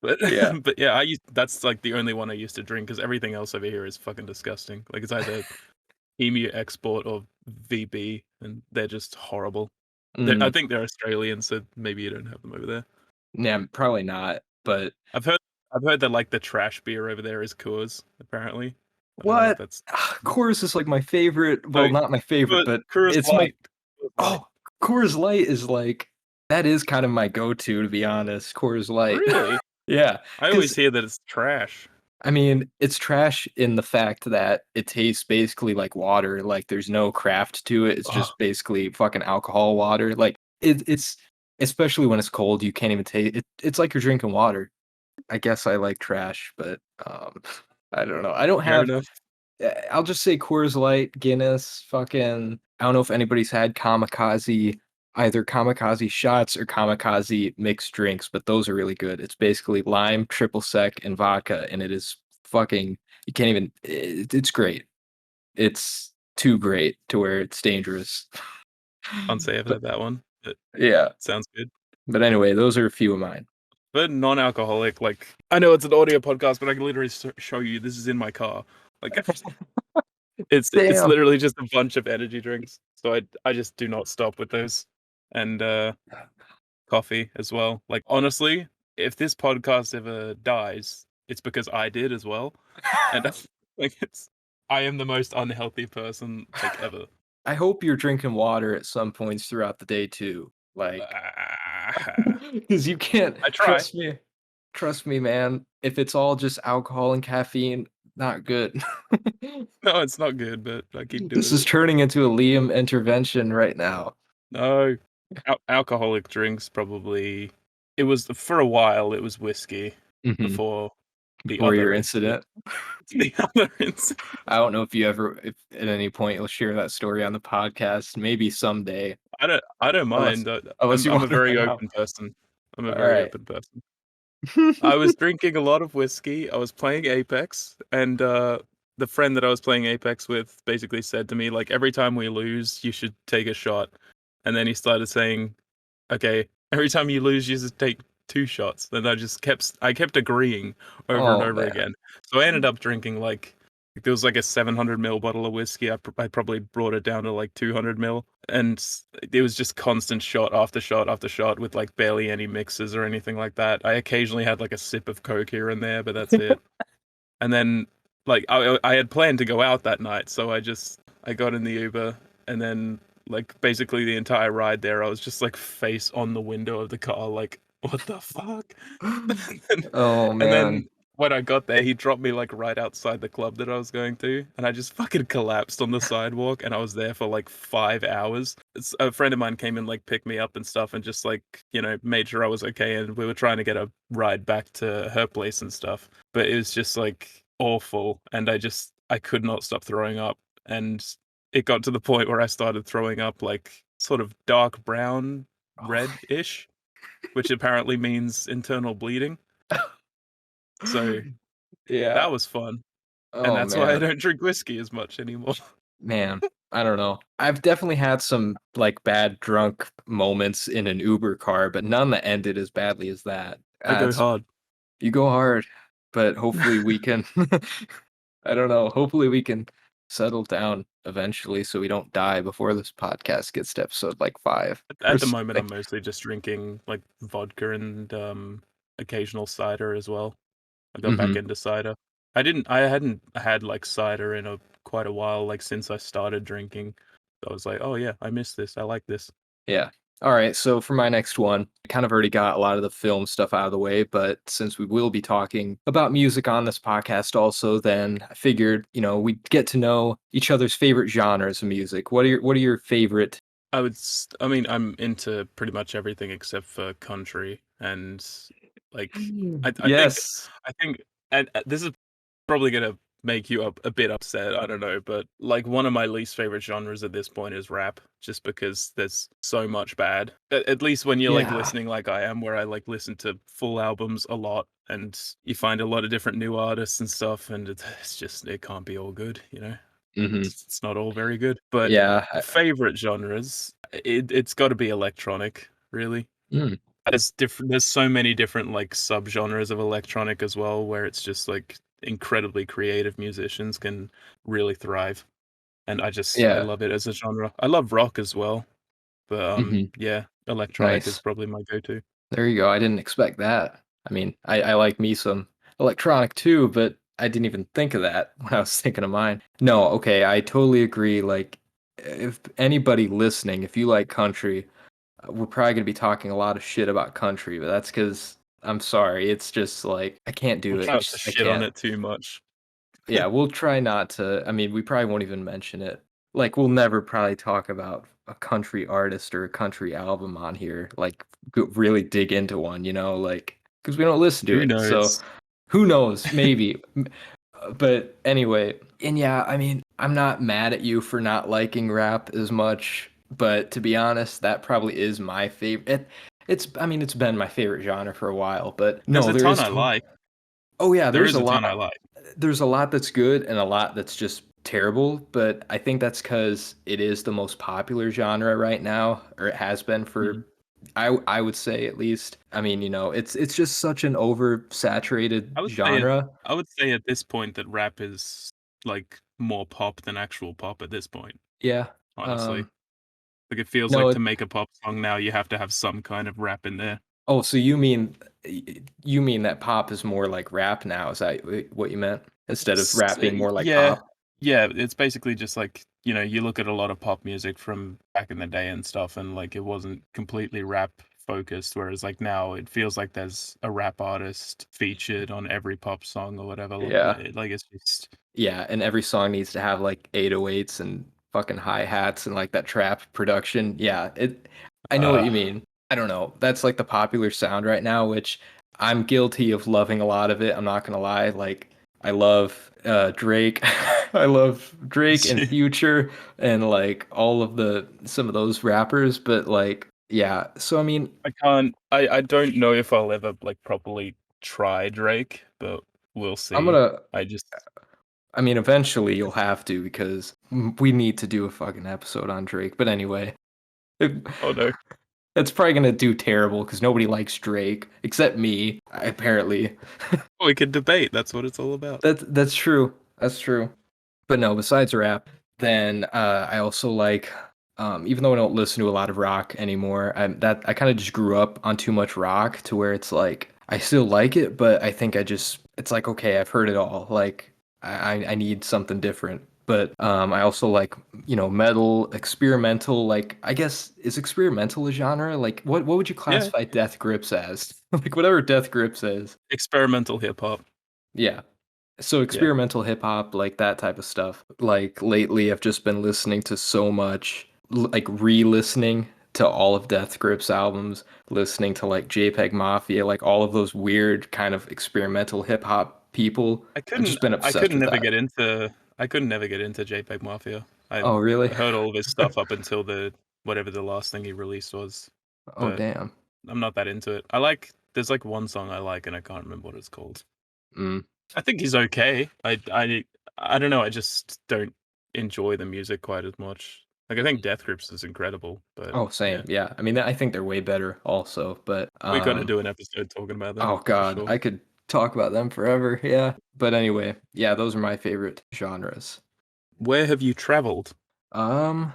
But yeah. but yeah, that's like the only one I used to drink because everything else over here is fucking disgusting. Like it's either Emu Export or VB, and they're just horrible. I Mm, think they're Australian, so maybe you don't have them over there. yeah, probably not. But I've heard I've heard that like the trash beer over there is Coors, apparently. I don't know if what? that's Coors is like my favorite. no Well, not my favorite, but Coors it's my. Light. Coors Light. Oh, Coors Light is like that is kind of my go-to, to be honest. Coors Light. Really? Yeah, I because always hear that it's trash. I mean, it's trash in the fact that it tastes basically like water. Like there's no craft to it. It's Oh, just basically fucking alcohol water. Like it's especially when it's cold, you can't even taste it. It's like you're drinking water. I guess I like trash, but I don't know. I don't fair have. enough. I'll just say Coors Light, Guinness, fucking. I don't know if anybody's had Kamikaze, either Kamikaze shots or Kamikaze mixed drinks, but those are really good. It's basically lime, triple sec, and vodka, and it is fucking. You can't even. It's great. It's too great to where it's dangerous. Can't say I've But had that one, but yeah. sounds good. But anyway, those are a few of mine. But non-alcoholic, like I know it's an audio podcast, but I can literally show you. This is in my car. Like it's Damn. literally just a bunch of energy drinks. So I just do not stop with those, and coffee as well. Like honestly, if this podcast ever dies, it's because I did as well, and like it's I am the most unhealthy person like ever. I hope you're drinking water at some points throughout the day too. Like, Ah, because you can't I try. trust me, man. If it's all just alcohol and caffeine, not good. No, it's not good, but I keep This doing is it. turning into a Liam intervention right now. No, alcoholic drinks probably. It was for a while. It was whiskey Mhm. before the Before your other incident. incident, The other incident. I don't know if you ever, if at any point you'll share that story on the podcast. Maybe someday, I don't unless mind. unless you I'm a want it very right now. open person. I'm a All very right. open person. I was drinking a lot of whiskey. I was playing Apex, and the friend that I was playing Apex with basically said to me, like, every time we lose, you should take a shot. And then he started saying, okay, every time you lose, you just take two shots. Then I kept agreeing over and Oh over man. again. So I ended up drinking like there was like a 700 ml bottle of whiskey. I probably brought it down to like 200 ml, and it was just constant shot after shot after shot with like barely any mixes or anything like that. I occasionally had like a sip of Coke here and there, but that's it. And then like I had planned to go out that night, so I got in the Uber, and then like basically the entire ride there, I was just like face on the window of the car, like what the fuck? and, Oh and man. then when I got there, he dropped me like right outside the club that I was going to, and I just fucking collapsed on the sidewalk, and I was there for like 5 hours. A friend of mine came and like picked me up and stuff, and just like made sure I was okay, and we were trying to get a ride back to her place and stuff, but it was just like awful, and I could not stop throwing up, and it got to the point where I started throwing up like sort of dark brown, red-ish, which apparently means internal bleeding. So Yeah. that was fun, and Oh that's why I man. don't drink whiskey as much anymore. Man, I don't know. I've definitely had some like bad drunk moments in an Uber car, but none that ended as badly as that. I go It's hard. you go hard, but hopefully we can I don't know, hopefully we can settle down eventually so we don't die before this podcast gets to episode like 5 or At the moment, something. I'm mostly just drinking like vodka and occasional cider as well. I got back Mhm. into cider. I hadn't had like cider in a quite a while, like since I started drinking. So I was like, oh yeah, I miss this. I like this. Yeah. All right. So for my next one, I kind of already got a lot of the film stuff out of the way, but since we will be talking about music on this podcast also, then I figured, we'd get to know each other's favorite genres of music. What are your favorite? I mean, I'm into pretty much everything except for country, and like, I, I think, Yes. I think, and this is probably gonna make you a bit upset. I don't know, but like one of my least favorite genres at this point is rap, just because there's so much bad. At least when you're like Yeah. listening, like I am, where I like listen to full albums a lot, and you find a lot of different new artists and stuff, and it can't be all good. Hmm. It's not all very good. But Yeah. favorite genres, it's got to be electronic, really. Mm, There's so many different like subgenres of electronic as well, where it's just like incredibly creative musicians can really thrive. And I yeah. love it as a genre. I love rock as well, but Hmm. yeah, electronic is Nice. probably my go-to. There you go. I didn't expect that. I mean, I like me some electronic too, but I didn't even think of that when I was thinking of mine. No, okay, I totally agree. Like, if anybody listening, if you like country, we're probably going to be talking a lot of shit about country, but that's because I'm sorry. It's just like, I can't We'll do it. try not to I shit on can't. it too much. Yeah, we'll try not to. I mean, we probably won't even mention it. Like, we'll never probably talk about a country artist or a country album on here. Like, really dig into one, like, because we don't listen to Who it. So, knows? who knows? Maybe. But anyway, and yeah, I mean, I'm not mad at you for not liking rap as much, but to be honest, that probably is my favorite. I mean, it's been my favorite genre for a while, but There's no, a there ton is. I like. Oh yeah, There there's is a a ton I lot. like. There's a lot that's good and a lot that's just terrible, but I think that's because it is the most popular genre right now, or it has been Mhm. for I would say at least. I mean, it's just such an oversaturated I would say at genre. I would say at this point that rap is like more pop than actual pop at this point, Yeah. honestly. Like it feels No, like to make a pop song now you have to have some kind of rap in there. oh, so you mean that pop is more like rap now? Is that what you meant? Instead of rap being more like Yeah. pop? Yeah, it's basically just like, you look at a lot of pop music from back in the day and stuff, and like it wasn't completely rap focused, whereas like now it feels like there's a rap artist featured on every pop song or whatever. Yeah. Like it's just Yeah, and every song needs to have like 808s and fucking hi-hats and like that trap production. Yeah, I know what uh you mean. I don't know. That's like the popular sound right now, which I'm guilty of loving a lot of it. I'm not gonna lie. Like I love Drake. I love Drake and Future and like all of the some of those rappers, but like yeah. So I mean, I don't know if I'll ever like properly try Drake, but we'll I'm see. gonna I just I mean, eventually you'll have to because we need to do a fucking episode on Drake. But anyway, oh no. it's probably gonna do terrible because nobody likes Drake except me, apparently. We could debate, that's what it's all about. That's true. That's true. But no, besides rap, then I also like, even though I don't listen to a lot of rock anymore, I kind of just grew up on too much rock to where it's like I still like it, but I think it's like okay, I've heard it all. Like I need something different. But I also like metal, experimental. Like I guess is experimental a genre? Like what would you Yeah, classify Death Grips as? Like whatever Death Grips is. experimental hip hop. Yeah. So Yeah. experimental hip hop, like that type of stuff. Like lately, I've just been listening to so much, like re-listening to all of Death Grip's albums, listening to like JPEG Mafia, like all of those weird kind of experimental hip hop people. I've just been I obsessed couldn't with never that. get into I couldn't never get into JPEG Mafia. I Oh, really? heard all of his stuff up until the whatever the last thing he released was, Oh, but damn. I'm not that into it. There's like one song I like and I can't remember what it's called. Mm. I think he's okay. I don't know, I just don't enjoy the music quite as much. Like I think Death Grips is incredible, but Oh, same. yeah. Yeah. I mean, I think they're way better also, but We gotta do an episode talking about them oh for God, sure. I could talk about them forever. Yeah. But anyway, yeah, those are my favorite genres. Where have you traveled? Um,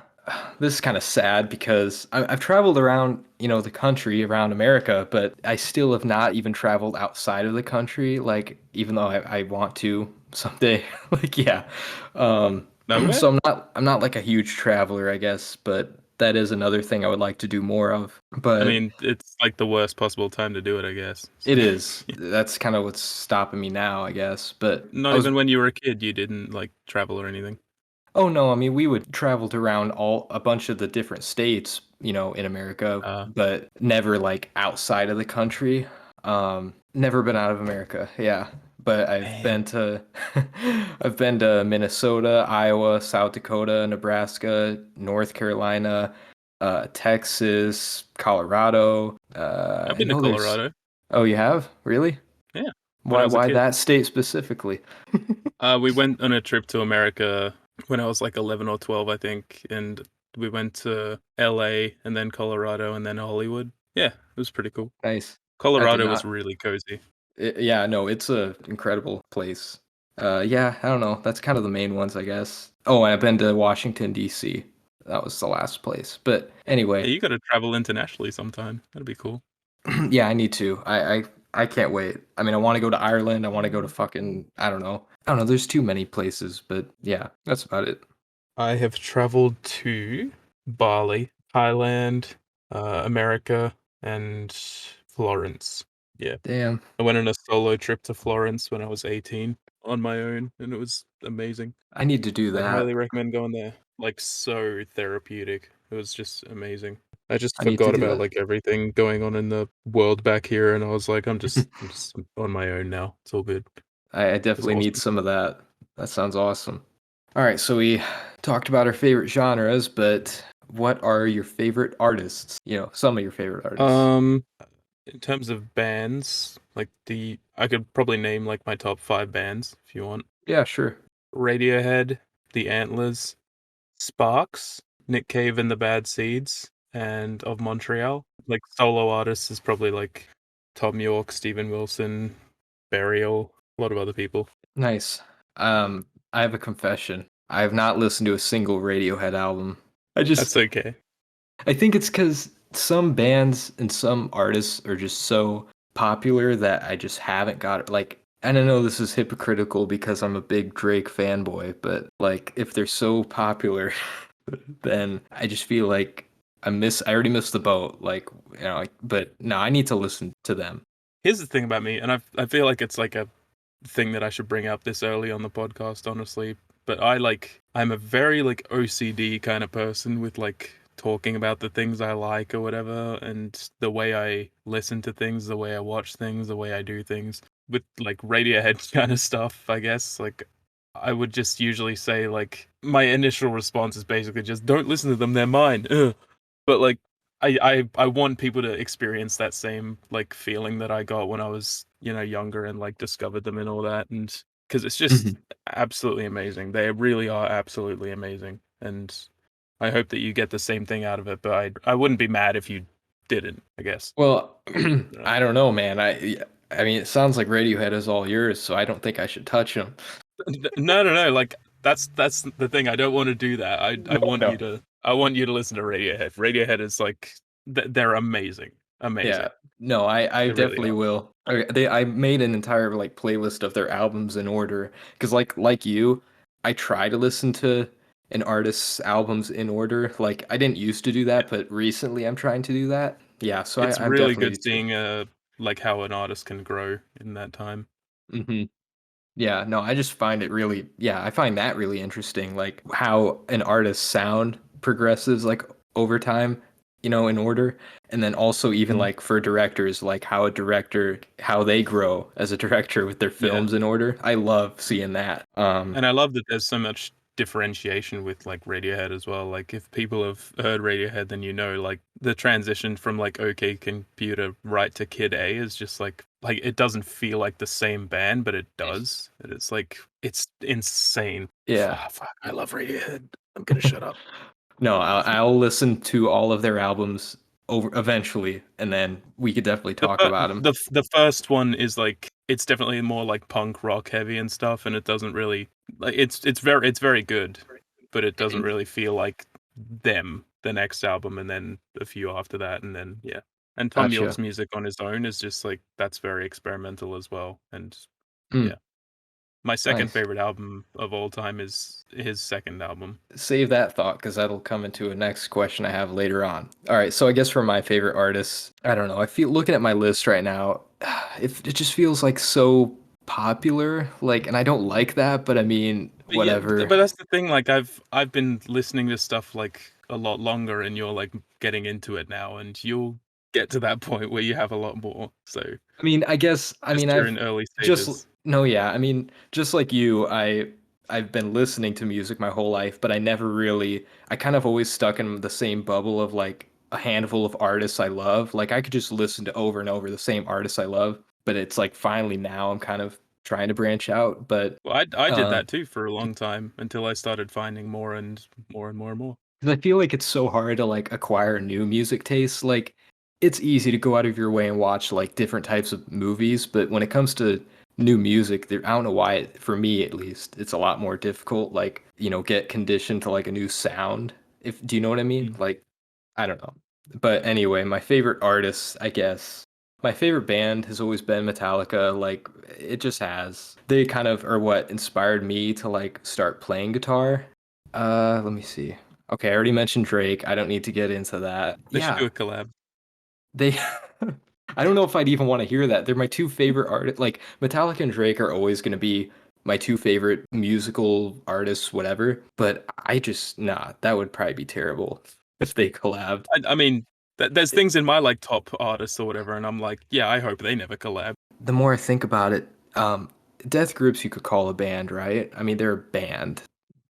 this is kind of sad because I've traveled around, the country, around America, but I still have not even traveled outside of the country. Like, even though I want to someday. Like, yeah. Um, Nowhere? so I'm not like a huge traveler, I guess, but that is another thing I would like to do more of. I But mean, it's like the worst possible time to do it, I guess. So it is. That's kind of what's stopping me now, I guess. But I not was even when you were a kid, you didn't like travel or anything. Oh no, I mean we would traveled around all a bunch of the different states, in America, Uh, but never like outside of the country. Never been out of America. Yeah. But I've Man. been to I've been to Minnesota, Iowa, South Dakota, Nebraska, North Carolina, Texas, Colorado. I've I been to know there's Colorado. Oh, you have? Really? Yeah, when I Why was a why kid. that state specifically? We went on a trip to America when I was like 11 or 12, I think, and we went to LA and then Colorado and then Hollywood. Yeah, it was pretty cool. Nice. I did Colorado was not. really cozy. Yeah, no, it's a incredible place. Yeah, I don't know. That's kind of the main ones, I guess. Oh, and I've been to Washington D.C. That was the last place. But Yeah, anyway, you got to travel internationally sometime. That'd be cool. yeah, I need to. I can't wait. I mean, I want to go to Ireland. I want to go to fucking I don't know. I don't know. There's too many places, but yeah, that's about it. I have traveled to Bali, Thailand, America, and Florence. Yeah. Damn, I went on a solo trip to Florence when I was 18 on my own, and it was amazing. I need to do I'd that. highly recommend going there. Like, so therapeutic. It was just amazing. I just I need to forgot do about that. like everything going on in the world back here, and I was like, I'm just on my own now. It's all good. I It's definitely need awesome. some of that. That sounds awesome. All right, so we talked about our favorite genres, but what are your favorite artists? Some of your favorite artists. Um, in terms of bands, like I could probably name like my top 5 bands if you want. Yeah, sure. Radiohead, The Antlers, Sparks, Nick Cave and the Bad Seeds, and of Montreal. Like solo artists is probably like Tom York, Steven Wilson, Burial, a lot of other people. Nice. I have a confession. I have not listened to a single Radiohead album. I just That's okay. I think it's because some bands and some artists are just so popular that I just haven't got it. Like, and I know this is hypocritical because I'm a big Drake fanboy, but like, if they're so popular, then I just feel like I already missed the boat. But no, I need to listen to them. Here's the thing about me, and I feel like it's like a thing that I should bring up this early on the podcast, honestly. But I'm a very like OCD kind of person with like talking about the things I like or whatever, and the way I listen to things, the way I watch things, the way I do things. With like Radiohead kind of stuff, I guess. Like I would just usually say like my initial response is basically just don't listen to them, they're mine. Ugh. But like I want people to experience that same like feeling that I got when I was, younger and like discovered them and all that, and because it's just Mhm. absolutely amazing. They really are absolutely amazing, and I hope that you get the same thing out of it. But I wouldn't be mad if you didn't, I guess. Well, You know? I don't know, man. I mean, it sounds like Radiohead is all yours, so I don't think I should touch them. No, no, no. Like that's the thing. I don't want to do that. I No, want you no. to listen to Radiohead. Radiohead is like they're amazing, Yeah. amazing. No, I They really definitely are. will. I made an entire like playlist of their albums in order because like you, I try to listen to an artist's albums in order. Like I didn't used to do that, but recently I'm trying to do that. Yeah, so It's I'm really definitely good need to. seeing like how an artist can grow in that time. Hmm. Yeah, no, I just find it really, yeah, I find that really interesting, like how an artist's sound progresses like over time, in order. And then also even Mhm. like for directors, like how they grow as a director with their Yeah. films in order. I love seeing that. And I love that there's so much differentiation with like Radiohead as well. Like if people have heard Radiohead, then like the transition from like OK Computer right to Kid A is just like it doesn't feel like the same band, but it does. And it's like it's insane. Yeah. Fuck, I love Radiohead. I'm gonna shut up. No, I'll listen to all of their albums over eventually, and then we could definitely talk about them. The first one is like it's definitely more like punk rock heavy and stuff, and it doesn't really like it's very good, but it doesn't really feel like them. The next album, and then a few after that, and then yeah. And Tom York's Gotcha. music on his own is just like that's very experimental as well, and Hmm, yeah. My second nice. favorite album of all time is his second album. Save that thought because that'll come into a next question I have later on. All right, so I guess for my favorite artists, I don't know. I feel looking at my list right now, it just feels like so popular, like, and I don't like that, but I mean, But yeah, whatever. but that's the thing. Like I've been listening to stuff like a lot longer, and you're like getting into it now, and you'll get to that point where you have a lot more. So I mean, I just mean, you're in early just stages. no, yeah. I mean, just like you, I've been listening to music my whole life, but I kind of always stuck in the same bubble of like a handful of artists I love. Like I could just listen to over and over the same artists I love, but it's like finally now I'm kind of trying to branch out. But Well, I did um, that too for a long time until I started finding more and more and more and more. 'cause I feel like it's so hard to like acquire new music tastes. Like it's easy to go out of your way and watch like different types of movies, but when it comes to new music, there, I don't know why, for me at least, it's a lot more difficult. Like, get conditioned to like a new sound. If do you know what I mean? Mm. Like, I don't know. But anyway, my favorite artist, I guess. My favorite band has always been Metallica. Like, it just has. They kind of are what inspired me to like start playing guitar. Let me see. Okay, I already mentioned Drake. I don't need to get into that. They should Yeah, do a collab. they I don't know if I'd even want to hear that. They're my two favorite artists. Like Metallica and Drake are always going to be my two favorite musical artists, whatever. But I just nah, that would probably be terrible if they collabed. I mean, there's things in my like top artists or whatever, and I'm like, yeah, I hope they never collab. The more I think about it, death groups you could call a band, right? I mean, they're a band.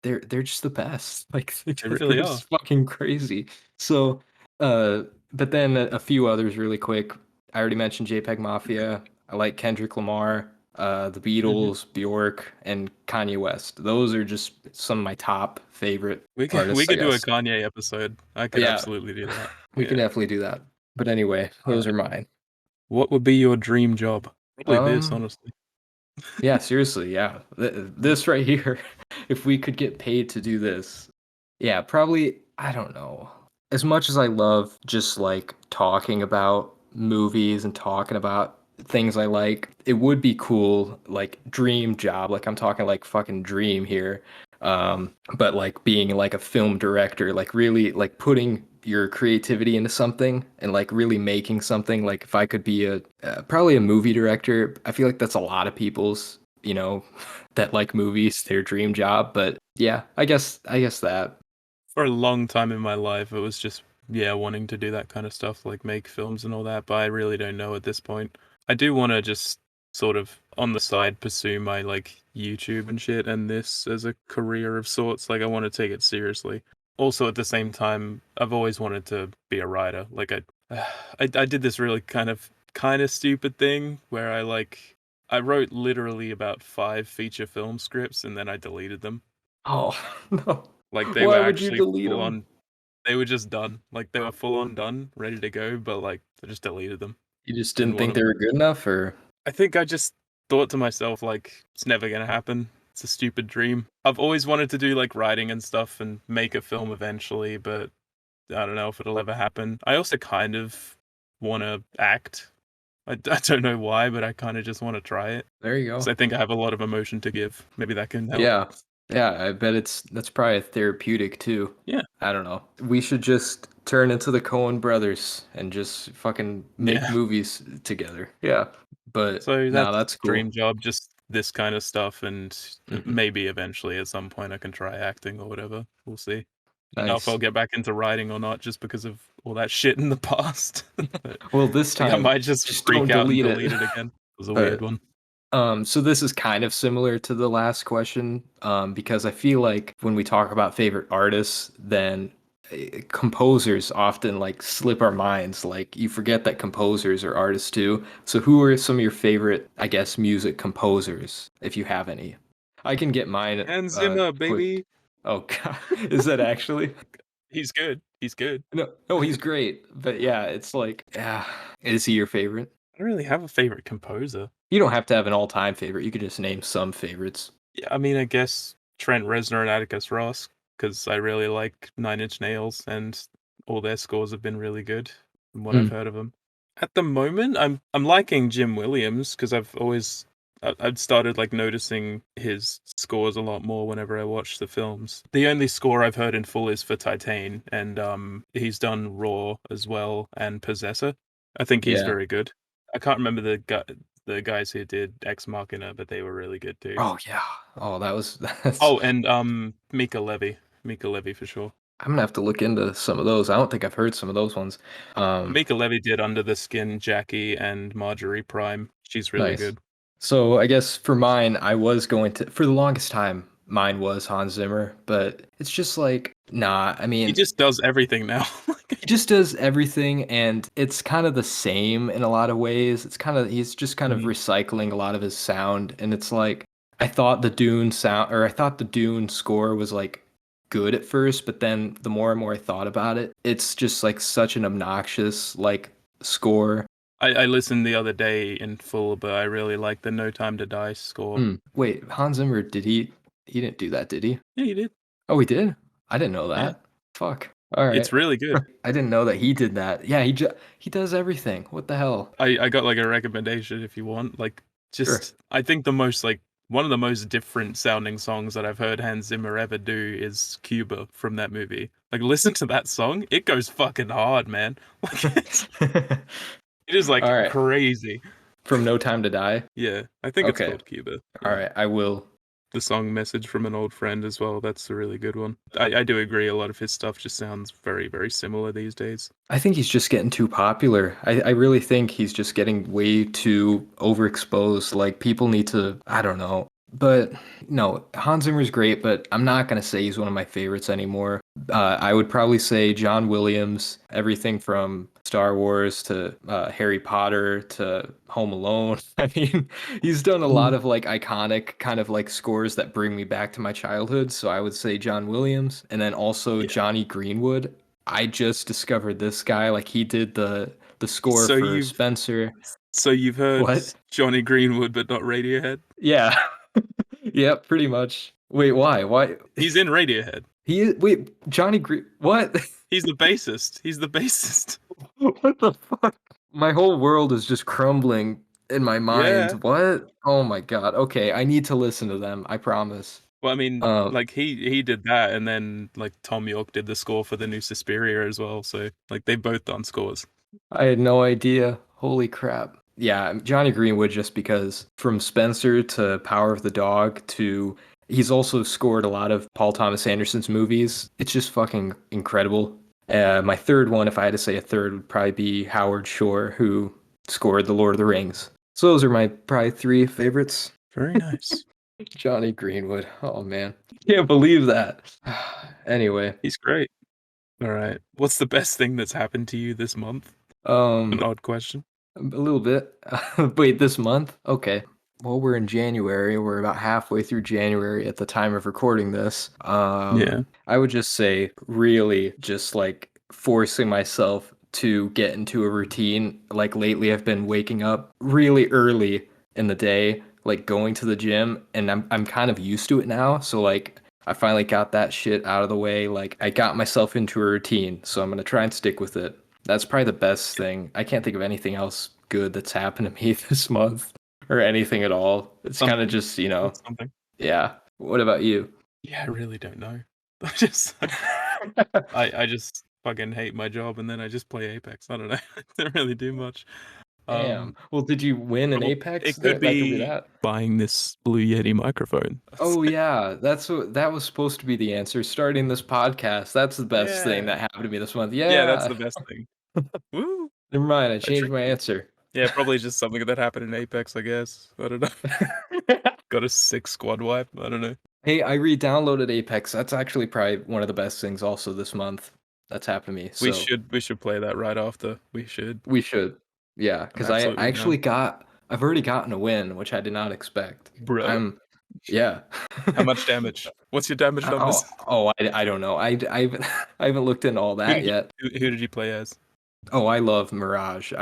They're just the best. Like They they're really are. just fucking crazy. So, but then a few others really quick. I already mentioned JPEG Mafia. I like Kendrick Lamar, the Hmm. Beatles, Bjork, and Kanye West. Those are just some of my top favorite We artists, I could do a guess. Kanye episode. I could Yeah, absolutely do that. we can Yeah. definitely do that. But anyway, All those are right. mine. What would be your dream job? Probably this, Um, honestly. Yeah, seriously, yeah. This right here, if we could get paid to do this, yeah, probably, I don't know. As much as I love just like talking about movies and talking about things I like, it would be cool, like dream job, like I'm talking like fucking dream here. But like being like a film director, like really like putting your creativity into something and like really making something. Like if I could be a probably a movie director, I feel like that's a lot of people's, that like movies, their dream job. But yeah, I guess that. For a long time in my life, it was just, yeah, wanting to do that kind of stuff, like make films and all that, but I really don't know at this point. I do want to just sort of on the side pursue my like YouTube and shit and this as a career of sorts. Like I want to take it seriously. Also at the same time, I've always wanted to be a writer. Like I did this really kind of stupid thing where I wrote literally about 5 feature film scripts and then I deleted them. Oh, no. Like they were Why would you actually delete full them? on. They were just done. Like they were full on done, ready to go, but like I just deleted them. You just Didn't didn't want think them. they were good enough, or I think I just thought to myself like it's never gonna happen. It's a stupid dream. I've always wanted to do like writing and stuff and make a film eventually, but I don't know if it'll ever happen. I also kind of want to act. I don't know why, but I kind of just want to try it there you because go. I think I have a lot of emotion to give. Maybe that can help. Yeah. Yeah, I bet that's probably therapeutic too. Yeah, I don't know. We should just turn into the Coen brothers and just fucking make yeah. movies together. Yeah. But So no, that's that's cool. dream job, just this kind of stuff, and Hmm. maybe eventually at some point I can try acting or whatever. We'll see. Don't know if I'll Nice. get back into writing or not, just because of all that shit in the past. But Well, this I think I time, might just just freak don't out and delete it. delete it again. It was a weird But one. so this is kind of similar to the last question, because I feel like when we talk about favorite artists, then composers often like slip our minds. Like you forget that composers are artists too. So who are some of your favorite, I guess, music composers, if you have any? I can get mine Hans Zimmer, quick. baby. Oh God, is that actually? He's good. He's good. No, no, he's great. But yeah, it's like, yeah, is he your favorite? I don't really have a favorite composer. You don't have to have an all-time favorite. You could just name some favorites. Yeah, I mean, I guess Trent Reznor and Atticus Ross, because I really like Nine Inch Nails, and all their scores have been really good from what I've Hmm. heard of them. At the moment, I'm liking Jim Williams because I've started like noticing his scores a lot more whenever I watch the films. The only score I've heard in full is for Titan, and he's done Raw as well and Possessor. I think he's Yeah. very good. I can't remember the guys who did Ex Machina, but they were really good too. Oh yeah. Oh, that's. Oh, and Mika Levy for sure. I'm gonna have to look into some of those. I don't think I've heard some of those ones. Mika Levy did Under the Skin, Jackie, and Marjorie Prime. She's really Nice. good. So I guess for mine, I was going to for the longest time, mine was Hans Zimmer, but it's just like, nah, I He mean, just does everything now. He just does everything, and it's kind of the same in a lot of ways. He's just kind of Mhm. recycling a lot of his sound, and it's like I thought the Dune score was like good at first, but then the more and more I thought about it, it's just like such an obnoxious like score. I listened the other day in full, but I really like the No Time to Die score. Wait, Hans Zimmer, he didn't do that, did he? Yeah, you did. Oh, he did? I didn't know Yeah, that. Fuck. All right. it's really good. I didn't know that he did that. Yeah, he does everything. What the hell? I got like a recommendation if you want. Like, Sure. just I think the most like one of the most different sounding songs that I've heard Hans Zimmer ever do is Cuba from that movie. Like, listen to that song. It goes fucking hard, man. Like, it is All like right. crazy. From No Time to Die. Yeah, I think it's Okay. called Cuba. All Yeah. right. I will. The song Message from an Old Friend as well. That's a really good one. I do agree. A lot of his stuff just sounds very, very similar these days. I think he's just getting too popular. I really think he's just getting way too overexposed. Like people need to, I don't know. But no, Hans Zimmer's great, but I'm not gonna say he's one of my favorites anymore. I would probably say John Williams, everything from Star Wars to Harry Potter to Home Alone. I mean, he's done a lot Mm. of like iconic kind of like scores that bring me back to my childhood. So I would say John Williams, and then also Yeah. Johnny Greenwood. I just discovered this guy. Like he did the score So for you've Spencer. so you've heard What? Johnny Greenwood, but not Radiohead. Yeah. Yep, pretty much. Wait, why? Why? He's in Radiohead. Wait, Johnny Green. What? He's the bassist. He's the bassist. What the fuck? My whole world is just crumbling in my mind. Yeah. What? Oh my God. Okay, I need to listen to them. I promise. Well, I mean, Um, like he did that, and then like Tom York did the score for the new Suspiria as well. So like they've both done scores. I had no idea. Holy crap. Yeah, Johnny Greenwood, just because from Spencer to Power of the Dog to he's also scored a lot of Paul Thomas Anderson's movies. It's just fucking incredible. My third one, if I had to say a third, would probably be Howard Shore, who scored The Lord of the Rings. So those are my probably three favorites. Very nice. Johnny Greenwood. Oh man. Can't believe that. Anyway, He's great. All right. What's the best thing that's happened to you this month? An um odd question. a little bit. Wait, this month? Okay. Well, we're in January. We're about halfway through January at the time of recording this. Yeah. I would just say really just like forcing myself to get into a routine. Like lately I've been waking up really early in the day, like going to the gym, and I'm kind of used to it now. So like I finally got that shit out of the way. Like I got myself into a routine, so I'm gonna try and stick with it. That's probably the best thing. I can't think of anything else good that's happened to me this month or anything at all. It's kind of Something. just, That's something. yeah. What about you? Yeah, I really don't know. I just I just fucking hate my job, and then I just play Apex. I don't know. I don't really do much. Damn. Um, Well, did you win an well, Apex? it could That could be be that. buying this Blue Yeti microphone. Oh yeah, that was supposed to be the answer. Starting this podcast. That's the best thing Yeah. that happened to me this month. Yeah, that's Yeah. the best thing. Woo! Never mind, I I changed my tricked you. answer. Yeah, probably just something that happened in Apex, I guess. I don't know. Got a 6 squad wipe. I don't know. Hey, I re-downloaded Apex. That's actually probably one of the best things also this month that's happened to me. So We should play that right after. We should. we should. Yeah, I'm because I absolutely actually down. I've already gotten a win, which I did not expect. Bro, I'm yeah. how much damage? What's your damage numbers? I don't know. I haven't looked into all that yet. Who did you play as? Oh, I love Mirage.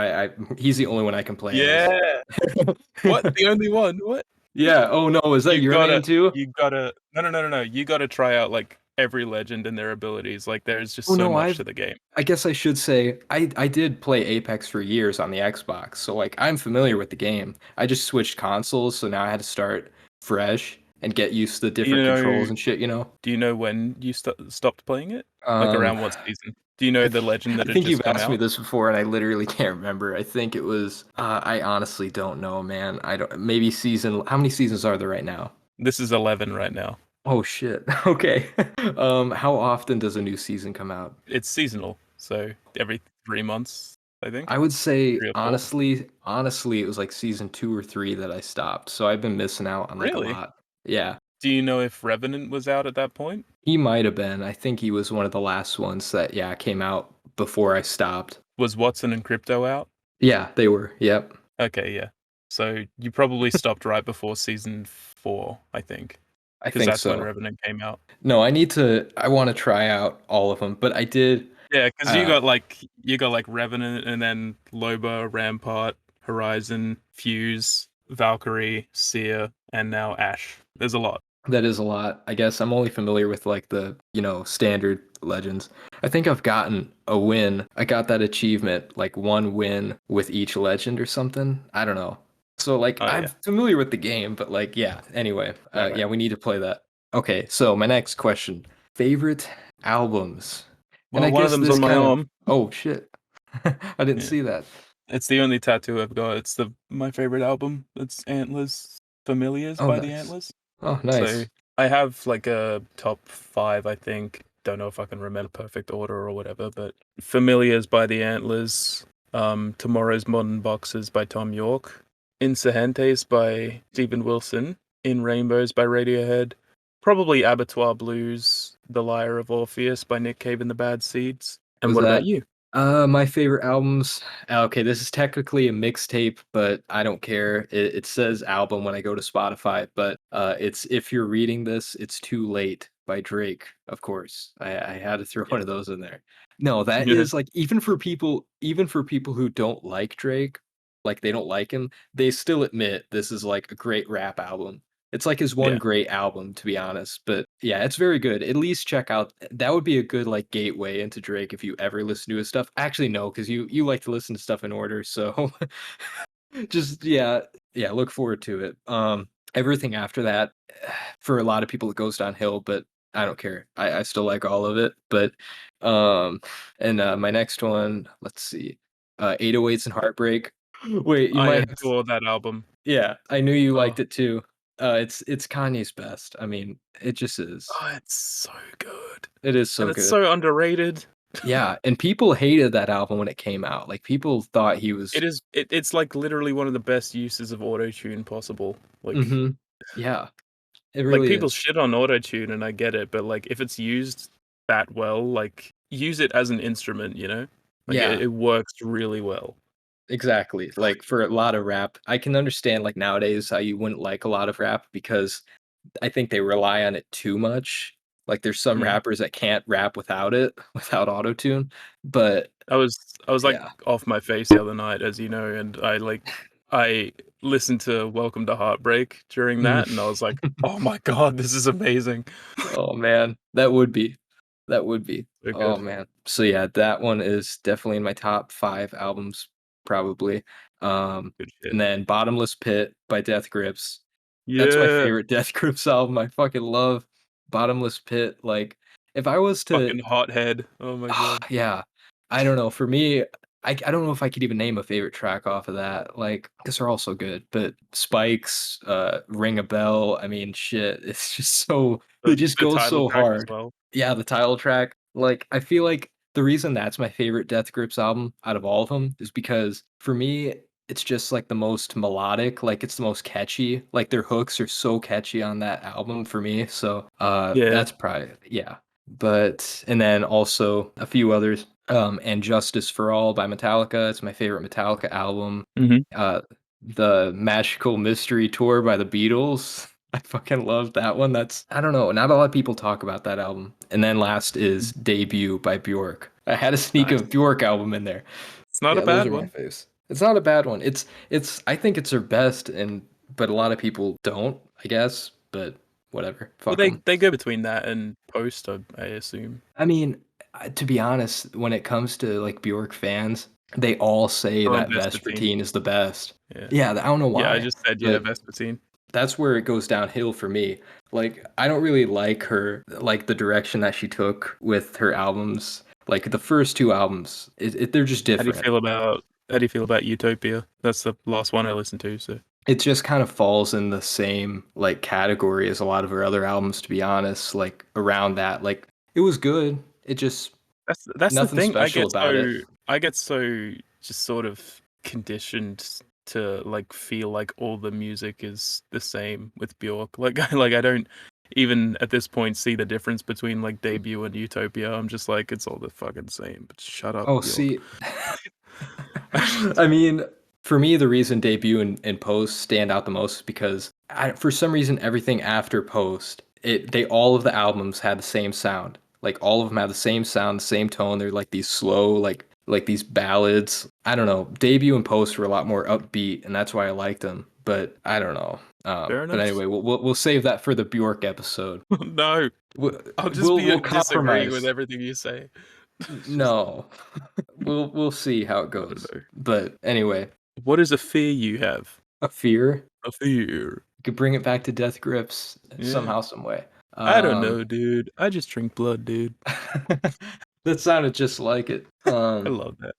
He's the only one I can play as. Yeah. What? The only one? What? Yeah. Oh no, is that You your gotta main too? you gotta no. You gotta try out like every legend and their abilities. Like there's just Oh so no, much to the game. I guess I should say I did play Apex for years on the Xbox, so like I'm familiar with the game. I just switched consoles, so now I had to start fresh and get used to the Do you different know controls and shit, you know? do you know when you stopped playing it? Like Um, around what season? Do you know the legend that I had think just you've come asked me out? this before, and I literally can't remember. I think it was. I honestly don't know, man. I don't. Maybe season. How many seasons are there right now? This is 11 right now. Oh shit. Okay. How often does a new season come out? It's seasonal, so every 3 months, I think. I would say 3 or 4. honestly, it was like season 2 or 3 that I stopped. So I've been missing out on like a Really? lot. Yeah. Do you know if Revenant was out at that point? He might have been. I think he was one of the last ones that, yeah, came out before I stopped. Was Watson and Crypto out? Yeah, they were. Yep. Okay, yeah. So you probably stopped right before season 4, I think, I because think that's when so. Revenant came out. No, I want to try out all of them, but I did. Yeah, because you Uh, got like Revenant and then Loba, Rampart, Horizon, Fuse, Valkyrie, Seer, and now Ash. There's a lot. that is a lot. I guess I'm only familiar with like the, standard legends. I think I've gotten a win. I got that achievement, like one win with each legend or something. I don't know. So like Oh I'm yeah, familiar with the game, but like yeah, anyway. right. Yeah, we need to play that. Okay, so my next question. Favorite albums. And I Well, one of guess them's this on my kind of arm. oh shit. I didn't Yeah, see that. it's the only tattoo I've got. It's my favorite album. It's Antlers, Familiars Oh by the nice. Antlers. Oh So nice. I have like a top 5, I think. Don't know if I can remember perfect order or whatever, but Familiars by the Antlers, Tomorrow's Modern Boxers by Tom York, Insurgentes by Stephen Wilson, In Rainbows by Radiohead, probably Abattoir Blues, The Lyre of Orpheus by Nick Cave and the Bad Seeds. And Was what about that you? my favorite albums? Okay, this is technically a mixtape, but I don't care. It says album when I go to Spotify, but it's If You're Reading This, It's Too Late by Drake, of course. I had to throw one Yes. of those in there. No, that Yeah. is like even for people who don't like Drake, like they don't like him, they still admit this is like a great rap album. It's like his one Yeah. great album, to be honest. But yeah, it's very good. At least check out that would be a good like gateway into Drake if you ever listen to his stuff. Actually, no, because you like to listen to stuff in order. So just yeah, look forward to it. Everything after that, for a lot of people, it goes downhill, but I don't care. I still like all of it. But um, and my next one, let's see, 808s and Heartbreak. Wait, you I might have. adore that album. Yeah, I knew you Oh, liked it too. It's Kanye's best. I mean, it just is. oh, it's so good. It is And so it's good. so underrated. Yeah, and people hated that album when it came out. Like people thought he was. It's like literally one of the best uses of auto-tune possible. Hmm. Yeah, it Like really people is. shit on auto-tune and I get it, but like if it's used that well, like use it as an instrument, you know? Like Yeah, it works really well. exactly. Like for a lot of rap, I can understand like nowadays how you wouldn't like a lot of rap because I think they rely on it too much. Like there's some Mm. rappers that can't rap without it, without autotune. But I was like yeah. off my face the other night, as you know, and I listened to Welcome to Heartbreak during Mm. that and I was like, "Oh my god, this is amazing." Oh man, that would be. That would be. So Oh good. man. So yeah, that one is definitely in my top 5 albums probably. Good shit. And then Bottomless Pit by Death Grips. That's my Yeah. favorite Death Grips album. I fucking love Bottomless Pit. Like if I was to Fucking hothead. Oh my god. yeah. I don't know. For me, I don't know if I could even name a favorite track off of that. Like, because they're all so good. But Spikes, Ring a Bell. I mean, shit. It's just so they just The go title so track as hard. well. Yeah, the title track. Like, I feel like the reason that's my favorite Death Grips album out of all of them is because for me, it's just like the most melodic. Like, it's the most catchy. Like, their hooks are so catchy on that album for me. So, Yeah. that's probably yeah. But and then also a few others. And Justice for All by Metallica. It's my favorite Metallica album. Mhm. Uh, the Magical Mystery Tour by the Beatles. I fucking love that one. That's I don't know. Not a lot of people talk about that album. And then last is Debut by Bjork. I had a sneak Nice. of Bjork album in there. It's not a Yeah, those bad are my one. faves. It's not a bad one. It's I think it's her best and but a lot of people don't, I guess. But whatever. Well, Fuck them. they go between that and Post, I assume. I mean, to be honest, when it comes to like Bjork fans, they all say Oh, and that Vespertine. Vespertine is the best. Yeah. Yeah, I don't know Yeah, I why, just said, yeah, but Vespertine. that's where it goes downhill for me. Like, I don't really like her, like the direction that she took with her albums. Like the first two albums, they're just different. How do you feel about Utopia? That's the last one I listened to, so It just kind of falls in the same like category as a lot of her other albums, to be honest. Like around that, like it was good. It just that's the nothing thing. special about it. I get so just sort of conditioned to like feel like all the music is the same with Bjork. Like like I don't even at this point see the difference between like Debut and Utopia. I'm just like, it's all the fucking same. But shut up, Oh, Bjork. see, I mean, for me, the reason debut and post stand out the most is because for some reason, everything after post, all of the albums had the same sound. Like all of them had the same sound, the same tone. They're like these slow, like these ballads. I don't know. Debut and post were a lot more upbeat, and that's why I liked them. But I don't know. Fair But enough. anyway, we'll save that for the Bjork episode. No, We'll I'll just we'll, be we'll disagreeing with compromise. everything you say. It's just, No, we'll see how it I don't goes. know. But anyway, What is a fear you have? a fear. A fear. You could bring it back to Death Grips Yeah. somehow, some way. I don't know, dude. I just drink blood, dude. That sounded just like it. I love that.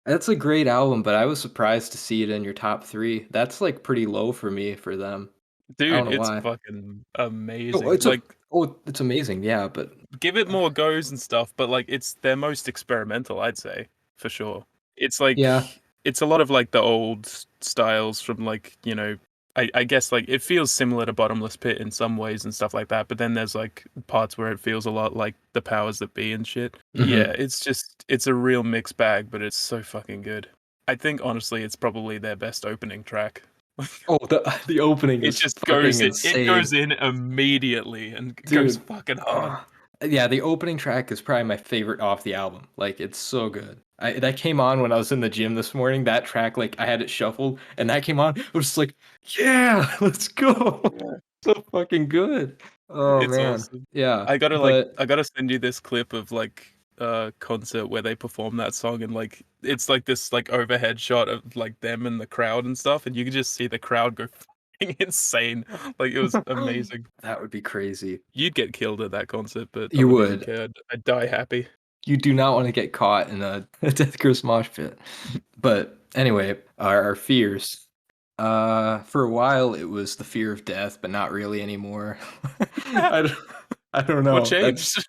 That's a great album, but I was surprised to see it in your top three. That's like pretty low for me for them. I don't Dude, know it's why. fucking Oh, amazing. Like, it's amazing, yeah, but give it more goes and stuff, but like it's their most experimental, I'd say, for sure. It's like yeah. it's a lot of like the old styles from like, I guess like it feels similar to Bottomless Pit in some ways and stuff like that, but then there's like parts where it feels a lot like the powers that be and shit. Hmm. Yeah, it's a real mixed bag, but it's so fucking good. I think honestly it's probably their best opening track. Oh, the opening It is just fucking it goes insane. in immediately and goes Dude, fucking hard. yeah, the opening track is probably my favorite off the album. Like, it's so good. That came on when I was in the gym this morning. That track, like, I had it shuffled, and that came on. I was just like, yeah, let's go. Yeah. So fucking good. Oh It's man, awesome. yeah. I But gotta send you this clip of like a concert where they perform that song and like it's like this like overhead shot of like them and the crowd and stuff and you can just see the crowd go fucking insane. Like it was amazing. that would be crazy. You'd get killed at that concert, but I You wouldn't even would. care. I'd die happy. You do not want to get caught in a Death Grips mosh pit. But anyway, our fears. For a while it was the fear of death, but not really anymore. I don't, I don't What know. changed?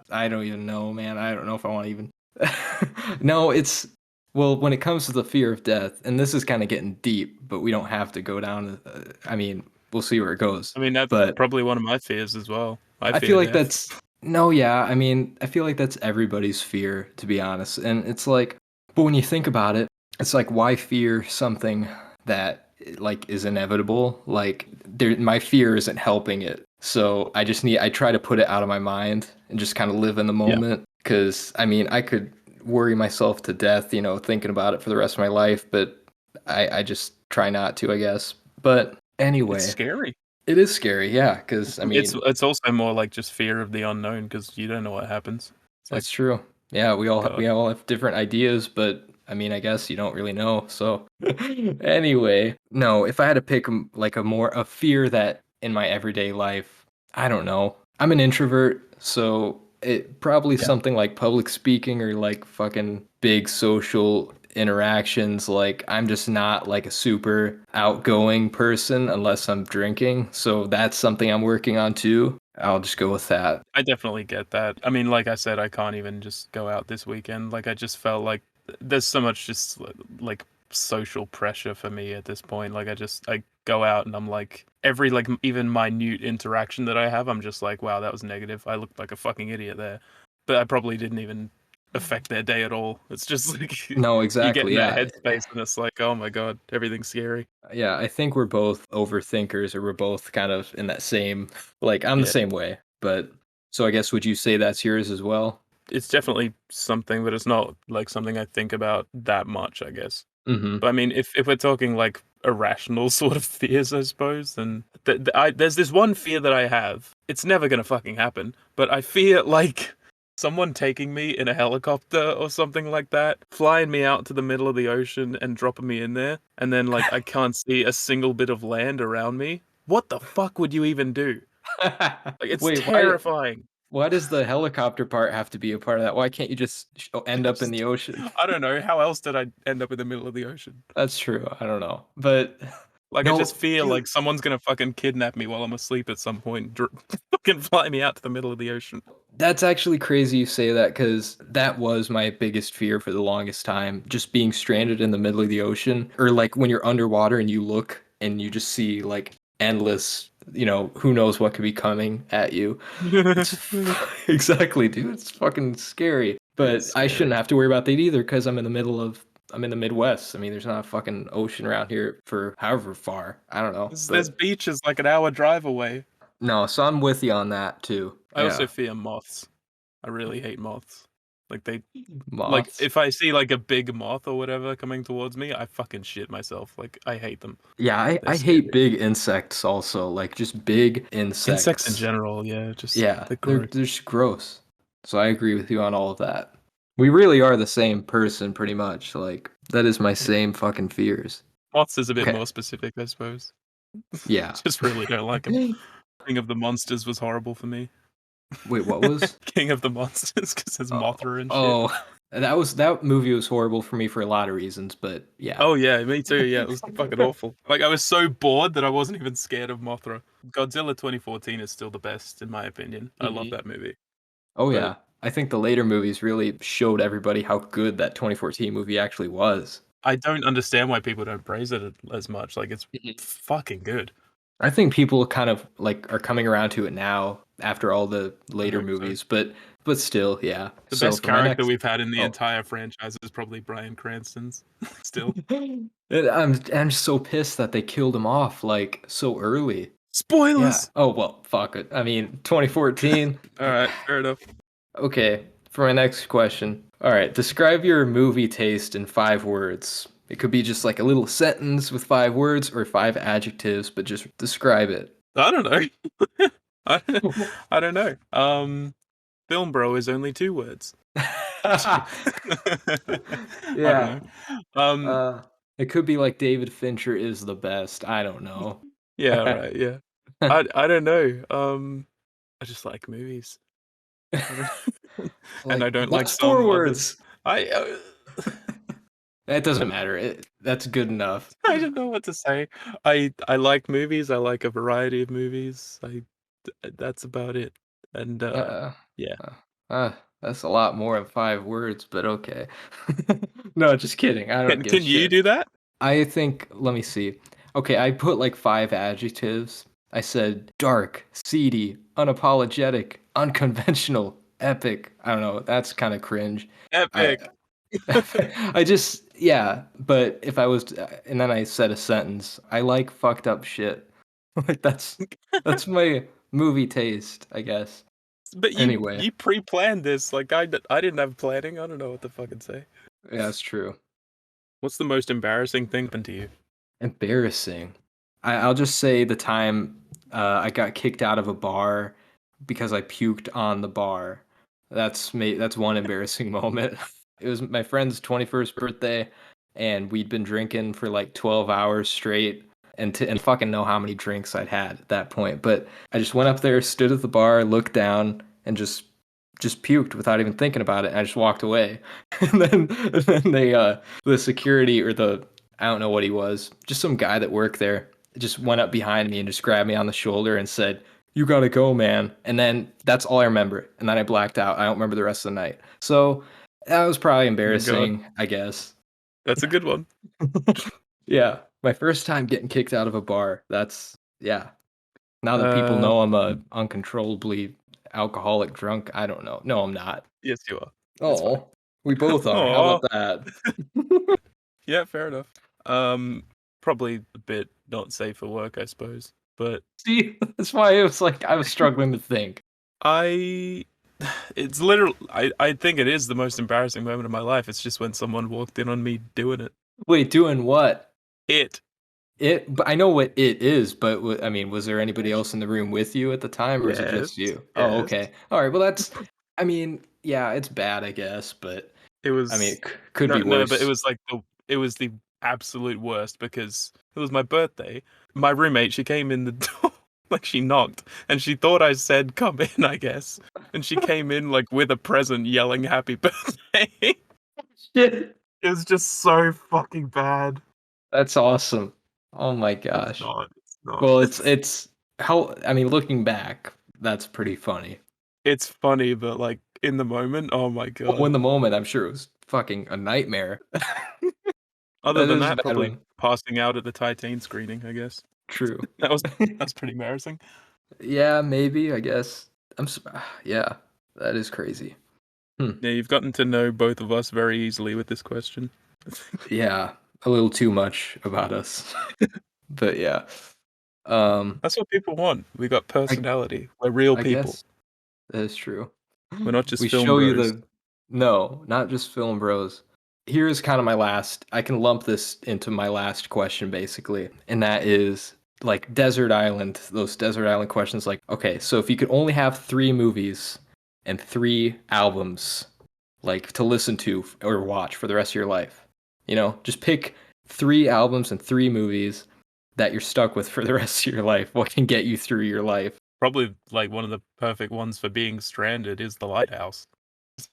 I don't even know, man. I don't know if I want to even. No, it's well, when it comes to the fear of death, and this is kind of getting deep, but we don't have to go down. I mean, we'll see where it goes. I mean, that's But probably one of my fears as well. I I feel fear like death. that's no, yeah. I mean, I feel like that's everybody's fear, to be honest. And it's like, but when you think about it, it's like, why fear something that like is inevitable? Like, my fear isn't helping it. So I try to put it out of my mind and just kind of live in the Yeah, moment. Because I mean, I could worry myself to death, thinking about it for the rest of my life, but I just try not to, I guess. But it's anyway, scary. it is scary, yeah. Because I It's mean, it's also more like just fear of the unknown because you don't know what happens. It's like, that's true. Yeah, God. we all have different ideas, but I mean, I guess you don't really know. So anyway, no, if I had to pick like a fear that in my everyday life, I don't know. I'm an introvert, so it probably Yeah. something like public speaking or like fucking big social interactions. Like I'm just not like a super outgoing person unless I'm drinking. So that's something I'm working on too. I'll just go with that. I definitely get that. I mean, like I said, I can't even just go out this weekend. Like I just felt like there's so much just like social pressure for me at this point. Like I go out and I'm like every like even minute interaction that I have, I'm just like, wow, that was negative. I looked like a fucking idiot there. But I probably didn't even affect their day at all. It's just like No, you get exactly. in that Yeah. headspace and it's like, oh my god, everything's scary. Yeah, I think we're both overthinkers or we're both kind of in that same like I'm the Yeah. same way. But so I guess would you say that's yours as well? It's definitely something, but it's not like something I think about that much, I guess. Mm-hmm. But I mean, if we're talking like irrational sort of fears, I suppose, then there's this one fear that I have. It's never gonna fucking happen, but I fear like someone taking me in a helicopter or something like that, flying me out to the middle of the ocean and dropping me in there, and then like I can't see a single bit of land around me. What the fuck would you even do? Like it's Wait, terrifying. why does the helicopter part have to be a part of that? Why can't you just end up in Just the ocean? I don't know. How else did I end up in the middle of the ocean? That's true. I don't know. But Like I just no, feel dude, like someone's gonna fucking kidnap me while I'm asleep at some point, fucking fly me out to the middle of the ocean. that's actually crazy you say that because that was my biggest fear for the longest time, just being stranded in the middle of the ocean or like when you're underwater and you look and you just see like endless who knows what could be coming at you. It's exactly, dude. It's fucking scary. It's But I scary. shouldn't have to worry about that either because I'm in the Midwest. I mean, there's not a fucking ocean around here for however far. I don't know. There's But beaches like an hour drive away. no, so I'm with you on that too. I also Yeah. fear moths. I really hate moths. Like Moths. if I see like a big moth or whatever coming towards me, I fucking shit myself. Like I hate them. Yeah, They're I hate scary. big insects also, like just big Insects in insects. general, yeah, just Yeah, they're they're gross. they're just gross. So I agree with you on all of that. We really are the same person pretty much. Like that is my same fucking fears. Moths is a bit Okay. more specific, I suppose. Yeah. Just really don't like them. King of the Monsters was horrible for me. Wait, what was? King of the Monsters because there's Oh, Mothra and shit. oh, that movie was horrible for me for a lot of reasons, but yeah. Oh yeah, me too. Yeah, it was fucking awful. Like I was so bored that I wasn't even scared of Mothra. Godzilla 2014 is still the best in my opinion. I love Mhm. that movie. Oh But yeah. I think the later movies really showed everybody how good that 2014 movie actually was. I don't understand why people don't praise it as much. Like it's Mhm. fucking good. I think people kind of like are coming around to it now after all the I later hope so. movies, but still, yeah. The So best for my character next we've had in the oh, entire franchise is probably Bryan Cranston's. Still. I'm just so pissed that they killed him off like so early. Yeah. Spoilers. Oh well, fuck it. I mean, 2014. All right, fair enough. Okay, for my next question. All right, describe your movie taste in 5 words. It could be just like a little sentence with 5 words or 5 adjectives, but just describe it. I don't know. I, I don't know. Film bro is only 2 words. Just kidding. I don't Yeah. know. Um, Uh, it could be like David Fincher is the best. I don't know. yeah, right, yeah. I don't know. I just like movies. I don't and Like I don't like that's 4 words. others. I That doesn't matter. That's good enough. I don't know what to say. I like movies. I like a variety of movies. That's about it. And Uh, yeah. uh, that's a lot more than 5 words, but okay. No, just kidding. I don't give a Can you shit. do that? I think, let me see. Okay, I put like 5 adjectives. I said dark, seedy, unapologetic, unconventional, epic. I don't know. That's kind of cringe. I Epic. I just yeah, but if I was and then I said a sentence. I like fucked up shit. Like that's my movie taste, I guess. But Anyway, you pre-planned this. Like I didn't have planning. I don't know what to fucking say. yeah, that's true. What's the most embarrassing thing happened to you? Embarrassing. I'll just say the time I got kicked out of a bar because I puked on the bar. That's one embarrassing moment. It was my friend's 21st birthday, and we'd been drinking for like 12 hours straight, and fucking know how many drinks I'd had at that point. But I just went up there, stood at the bar, looked down, and just puked without even thinking about it. And I just walked away, and then the security or the I don't know what he was, just some guy that worked there, just went up behind me and just grabbed me on the shoulder and said, "You gotta go, man." And then that's all I remember. And then I blacked out. I don't remember the rest of the night. So that was probably Oh my god, embarrassing, I guess. that's a good one. Yeah, my first time getting kicked out of a bar. That's yeah. Now that people Uh, know I'm a uncontrollably alcoholic drunk, I don't know. No, I'm not. yes, you are. It's fine. Oh, we both are. How Oh, about that? yeah, fair enough. Um, Probably a bit not safe for work, I suppose. But See, that's why it was like I was struggling to think. I, it's literal. I think it is the most embarrassing moment of my life. It's just when someone walked in on me doing it. Wait, doing what? It. But I know what it is, but I mean, was there anybody else in the room with you at the time, or is it Yes. just you? Oh, Yes. okay. All right. Well, I mean, yeah, it's bad, I guess, but It I mean, was could be no, but worse. it was the absolute worst because it was my birthday. My roommate, she came in the door, like she knocked, and she thought I said come in, I guess. And she came in like with a present yelling happy birthday. Shit. It was just so fucking bad. That's awesome. Oh my It's gosh. not. It's not. Well, it's how I mean, looking back, that's pretty funny. It's funny, but like in the moment, oh my Well, in god. the moment, I'm sure it was fucking a nightmare. Other That than is a that, bad probably one. passing out at the Titan screening, I guess. True. That's pretty embarrassing. Yeah, maybe, I guess. Yeah, that is crazy. Hmm. Yeah, you've gotten to know both of us very easily with this question. Yeah, a little too much about us. But yeah. Um, That's what people want. We got I personality. We're real I people. guess that is true. We're not just We film show you bros. the No, not just film bros. Here's kind of my last I can lump this into my last question basically, and that is like desert island, those desert island questions like, okay, so if you could only have 3 movies and 3 albums like to listen to or watch for the rest of your life. You know, just pick 3 albums and 3 movies that you're stuck with for the rest of your life. What can get you through your life? Probably like one of the perfect ones for being stranded is The Lighthouse.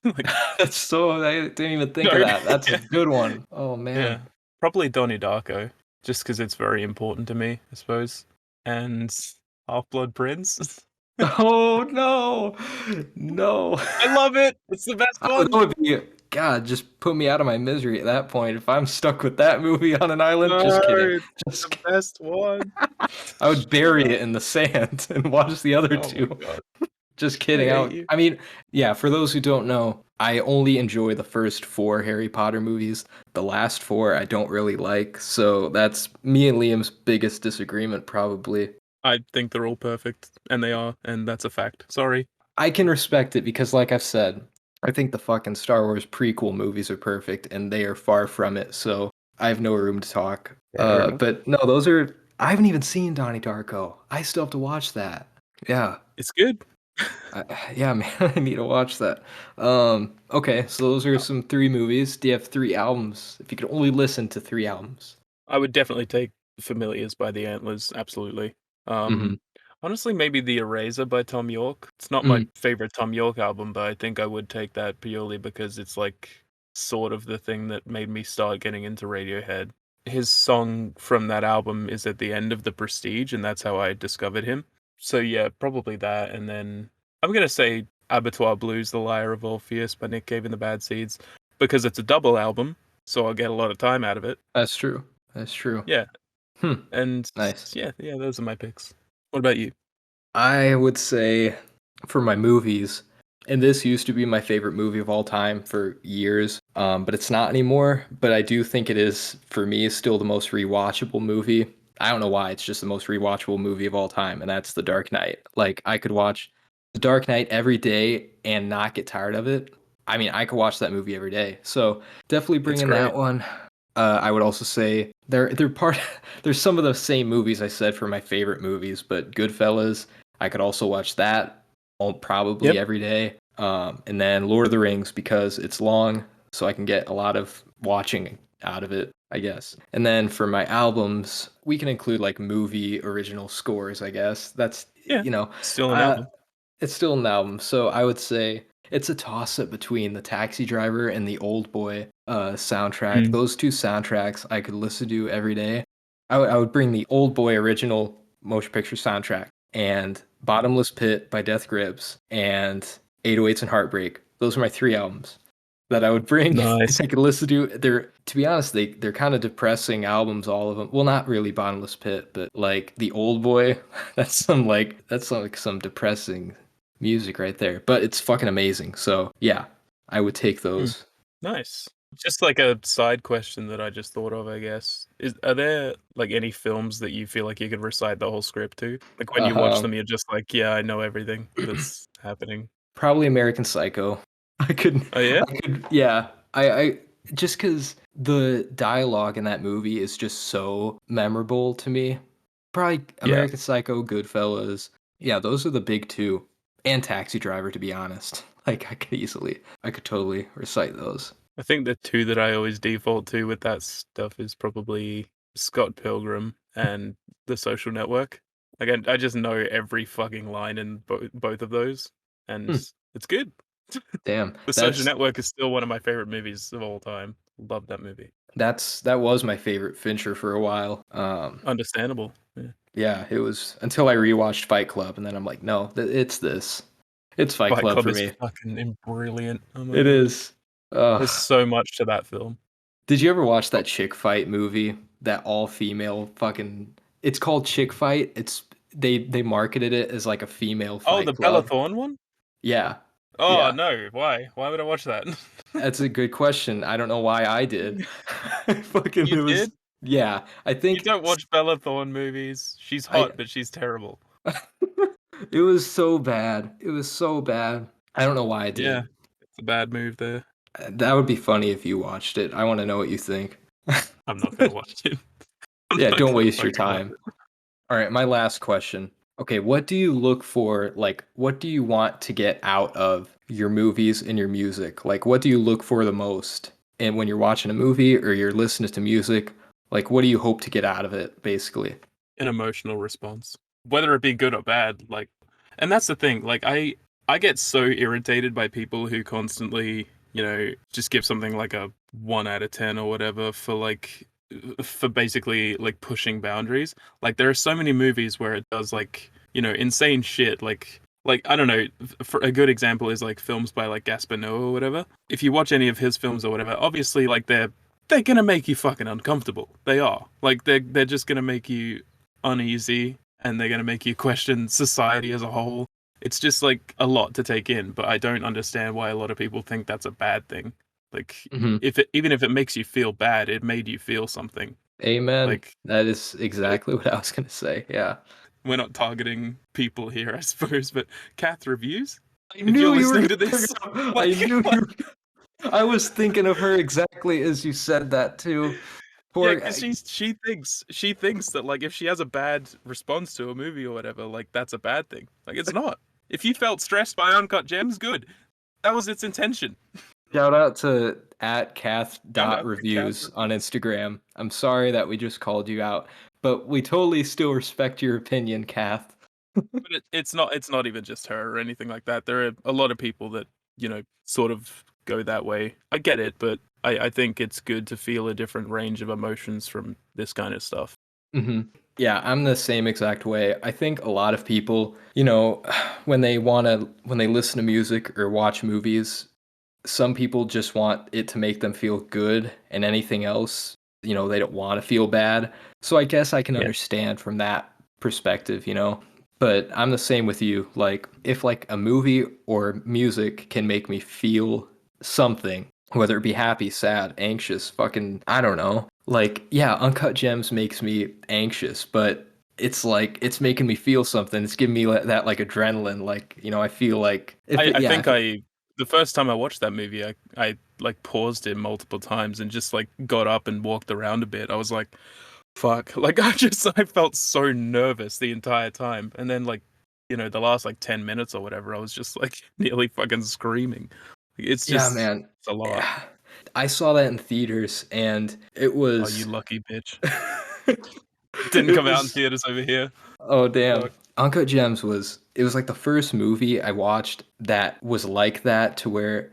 Like, That's so I didn't even think of no, that. That's a yeah, good one. Oh yeah. man. Probably Donnie Darko, just because it's very important to me, I suppose. And Half Blood Prince. Oh no. No. I love it. It's the best That one. would be God, just put me out of my misery at that point. If I'm stuck with that movie on an island, No, just kidding. it's Just the kidding. best one. I would bury it in the sand and watch the other Oh my two. god, Just I kidding. hate you. I mean, yeah, for those who don't know, I only enjoy the first 4 Harry Potter movies. The last 4 I don't really like. So that's me and Liam's biggest disagreement probably. I think they're all perfect, and they are, and that's a fact. Sorry. I can respect it because, like I've said, I think the fucking Star Wars prequel movies are perfect, and they are far from it. So I have no room to talk. Fair enough. But no, those are. I haven't even seen Donnie Darko. I still have to watch that. Yeah, It's good. yeah, man, I need to watch that. Okay, so those are some 3 movies. Do you have 3 albums? If you could only listen to 3 albums. I would definitely take Familiars by the Antlers, absolutely. Mm-hmm. Honestly, maybe The Eraser by Tom York. It's not my Mm. favorite Tom York album, but I think I would take that purely because it's like sort of the thing that made me start getting into Radiohead. His song from that album is at the end of The Prestige, and that's how I discovered him. So yeah, probably that, and then I'm gonna say Abattoir Blues, The Lyre of Orpheus by Nick Cave and the Bad Seeds, because it's a double album, so I'll get a lot of time out of it. That's true. That's true. Yeah, Hmm. and Nice. yeah, those are my picks. What about you? I would say for my movies, and this used to be my favorite movie of all time for years, but it's not anymore. But I do think it is, for me, still the most rewatchable movie. I don't know why, it's just the most rewatchable movie of all time, and that's The Dark Knight. Like, I could watch The Dark Knight every day and not get tired of it. I mean, I could watch that movie every day. So definitely bring It's in that great. one. I would also say they're part. There's some of the same movies I said for my favorite movies, but Goodfellas, I could also watch that probably Yep. every day. And then Lord of the Rings because it's long, so I can get a lot of watching out of it, I guess. And then for my albums, we can include like movie original scores, I guess. That's, Yeah. you know, Still an uh, album. it's still an album, so I would say it's a toss up between the Taxi Driver and the Old Boy soundtrack. Mm. Those 2 soundtracks I could listen to every day. I would bring the Old Boy original motion picture soundtrack and Bottomless Pit by Death Grips and 808s and Heartbreak. Those are my 3 albums that I would bring and Nice. I could listen to. They're, to be honest, they're kind of depressing albums, all of them. Well, not really Bottomless Pit, but like the Old Boy. That's like some depressing music right there. But it's fucking amazing. So yeah, I would take Mm. those. Nice. Just like a side question that I just thought of, I guess. Are there like any films that you feel like you could recite the whole script to? Like when you watch Um, them, you're just like, yeah, I know everything that's happening. Probably American Psycho. I could, Oh yeah? yeah. I just because the dialogue in that movie is just so memorable to me. Probably Yeah. American Psycho, Goodfellas. Yeah, those are the big 2. And Taxi Driver, to be honest. Like I could totally recite those. I think the two that I always default to with that stuff is probably Scott Pilgrim and The Social Network. Like I just know every fucking line in both of those, and Hmm, it's good. damn, The Social Network is still one of my favorite movies of all time. Love that movie. that was my favorite Fincher for a while. Understandable. Yeah. Yeah, it was until I rewatched Fight Club, and then I'm like, no, it's this. It's Fight Fight Club Club for is me. fucking brilliant. Oh my It god. is. There's Ugh. so much to that film. Did you ever watch that chick fight movie? That all female fucking It's called Chick Fight. They marketed it as like a female Oh, fight the Bella club. Thorne one? Yeah. Oh Yeah. no, why? Why would I watch that? That's a good question. I don't know why I did. Fucking You it did? was yeah. I You think don't watch Bella Thorne movies. She's I hot, but she's terrible. it was so bad. It was so bad. I don't know why I Yeah, did. it's a bad move there. That would be funny if you watched it. I want to know what you think. I'm not gonna watch it. I'm Yeah, not don't gonna waste your fucking watch time. it. All right, my last question. Okay, what do you look for? Like, what do you want to get out of your movies and your music? Like, what do you look for the most? And when you're watching a movie or you're listening to music, like, what do you hope to get out of it, basically? An emotional response, whether it be good or bad. Like, and that's the thing. Like, I get so irritated by people who constantly, just give something like a 1 out of 10 or whatever for basically like pushing boundaries. Like, there are so many movies where it does like insane shit. Like I don't know. For a good example is like films by like Gaspar Noé or whatever. If you watch any of his films or whatever, obviously like they're gonna make you fucking uncomfortable. They are. Like they're just gonna make you uneasy and they're gonna make you question society as a whole. It's just like a lot to take in, but I don't understand why a lot of people think that's a bad thing. Like Hmm. even if it makes you feel bad, it made you feel something. Amen. Like That is like exactly what I was gonna say. Yeah. we're not targeting people here, I suppose, but Kath reviews. I If you're knew you were listening gonna to bring this, it up. I like, knew like you. I was thinking of her exactly as you said that too. yeah, Poor. because she thinks that like if she has a bad response to a movie or whatever, like that's a bad thing. Like it's not. If you felt stressed by Uncut Gems, good. That was its intention. Shout out to at Kath Shout dot out to Kath reviews on reviews. Instagram. I'm sorry that we just called you out, but we totally still respect your opinion, Kath. But it's not even just her or anything like that. There are a lot of people that sort of go that way. I get it, but I think it's good to feel a different range of emotions from this kind of stuff. Hmm. Yeah, I'm the same exact way. I think a lot of people, when they listen to music or watch movies, some people just want it to make them feel good, and anything else, they don't want to feel bad. So I guess I can Yeah, understand from that perspective. But I'm the same with you. Like, if like a movie or music can make me feel something, whether it be happy, sad, anxious, fucking, I don't know. Like, yeah, Uncut Gems makes me anxious, but it's like it's making me feel something. It's giving me that like adrenaline. Like, I feel like if I, it, I yeah, think if it, I the first time I watched that movie, I like paused it multiple times and just like got up and walked around a bit. I was like, fuck. Like I felt so nervous the entire time. And then like, the last like 10 minutes or whatever, I was just like nearly fucking screaming. yeah, man. It's a lot. Yeah. I saw that in theaters and it Oh, you was lucky bitch. Didn't it come out in was theaters over here. oh damn. Fuck. Uncut Gems was like the first movie I watched that was like that to where